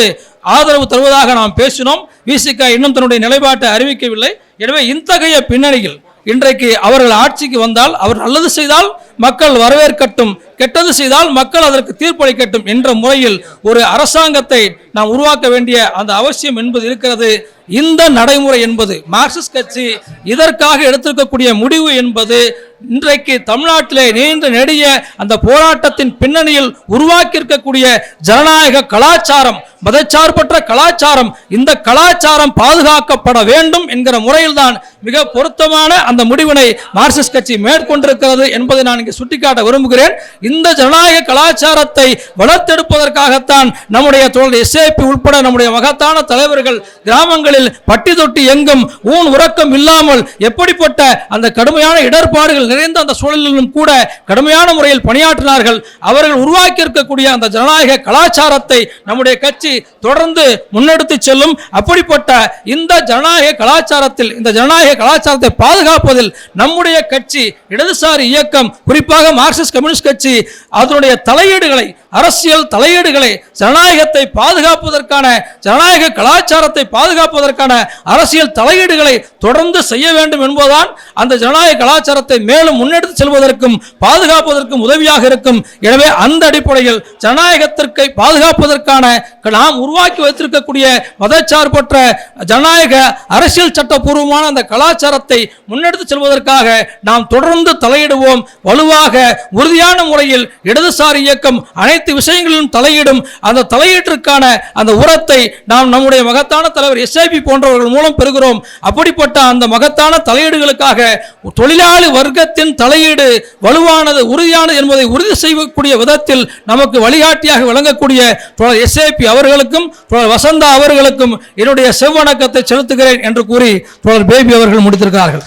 ஆதரவு தருவதாக நாம் பேசினோம். விசிகா இன்னும் தன்னுடைய நிலைப்பாட்டை அறிவிக்கவில்லை. எனவே இத்தகைய பின்னணியில் இன்றைக்கு அவர்கள் ஆட்சிக்கு வந்தால், அவர் நல்லது செய்தால் மக்கள் வரவேற்கட்டும், கெட்டது செய்தால் மக்கள் அதற்கு தீர்ப்பளிக்கட்டும் என்ற முறையில் ஒரு அரசாங்கத்தை நாம் உருவாக்க வேண்டிய அந்த அவசியம் என்பது இருக்கிறது. இந்த நடைமுறை என்பது மார்க்சிஸ்ட் கட்சி இதற்காக எடுத்திருக்கக்கூடிய முடிவு என்பது இன்றைக்கு தமிழ்நாட்டிலே நீண்ட நெடிய அந்த போராட்டத்தின் பின்னணியில் உருவாக்கி இருக்கக்கூடிய ஜனநாயக கலாச்சாரம், மதச்சார்பற்ற கலாச்சாரம், இந்த கலாச்சாரம் பாதுகாக்கப்பட வேண்டும் என்கிற முறையில் தான் மிக பொருத்தமான அந்த முடிவினை மார்க்சிஸ்ட் கட்சி மேற்கொண்டிருக்கிறது என்பதை நான் இங்கே சுட்டிக்காட்ட விரும்புகிறேன். இந்த ஜனநாயக கலாச்சாரத்தை வளர்த்தெடுப்பதற்காகத்தான் நம்முடைய தோழர் எஸ்ஏபி உட்பட நம்முடைய மகத்தான தலைவர்கள் கிராமங்களில் பட்டி தொட்டி எங்கும் ஊன் உறக்கம் இல்லாமல் எப்படிப்பட்ட அந்த கடுமையான இடர்பாடுகள் நிறைந்த அந்த சூழலிலும் கூட கடுமையான முறையில் பணியாற்றினார்கள். அவர்கள் உருவாக்கி இருக்கக்கூடிய அந்த ஜனநாயக கலாச்சாரத்தை நம்முடைய கட்சி தொடர்ந்து முன்னெடுத்து செல்லும். அப்படிப்பட்ட இந்த ஜனநாயக கலாச்சாரத்தில், இந்த ஜனநாயக கலாச்சாரத்தை பாதுகாப்பதில் நம்முடைய கட்சி, இடதுசாரி இயக்கம், குறிப்பாக மார்க்சிஸ்ட் கம்யூனிஸ்ட் கட்சி அதனுடைய தலையீடுகளை, அரசியல் தலையீடுகளை, ஜனநாயகத்தை பாதுகாப்பதற்கான, ஜனநாயக கலாச்சாரத்தை பாதுகாப்பதற்கான அரசியல் தலையீடுகளை தொடர்ந்து செய்ய வேண்டும் என்பதுதான் அந்த ஜனநாயக கலாச்சாரத்தை மேலும் முன்னெடுத்து செல்வதற்கும் பாதுகாப்பதற்கும் உதவியாக இருக்கும். எனவே அந்த அடிப்படையில் ஜனநாயகத்திற்கு பாதுகாப்பதற்கான நாம் உருவாக்கி வைத்திருக்கக்கூடிய மதச்சார்பற்ற ஜனநாயக அரசியல் சட்டப்பூர்வமான அந்த கலாச்சாரத்தை முன்னெடுத்து செல்வதற்காக நாம் தொடர்ந்து தலையிடுவோம். வலுவாக உறுதியான முறையில் இடதுசாரி இயக்கம் அனைத்து அனைத்து விஷயங்களிலும் தலையிடும். அந்த தலையீட்டிற்கான அந்த உரத்தை நாம் நம்முடைய மகத்தான தலைவர் எஸ்ஐபி போன்றவர்கள் மூலம் பெறுகிறோம். அப்படிப்பட்ட அந்த மகத்தான தலையீடுகளுக்காக தொழிலாளி வர்க்கத்தின் தலையீடு வலுவானது, உறுதியானது என்பதை உறுதி செய்யக்கூடிய விதத்தில் நமக்கு வழிகாட்டியாக விளங்கக்கூடிய தோழர் எஸ்ஐபி அவர்களுக்கும் தோழர் வசந்தா அவர்களுக்கும் என்னுடைய செவ்வணக்கத்தை செலுத்துகிறேன் என்று கூறி தோழர் பேபி அவர்கள் முடித்திருக்கிறார்கள்.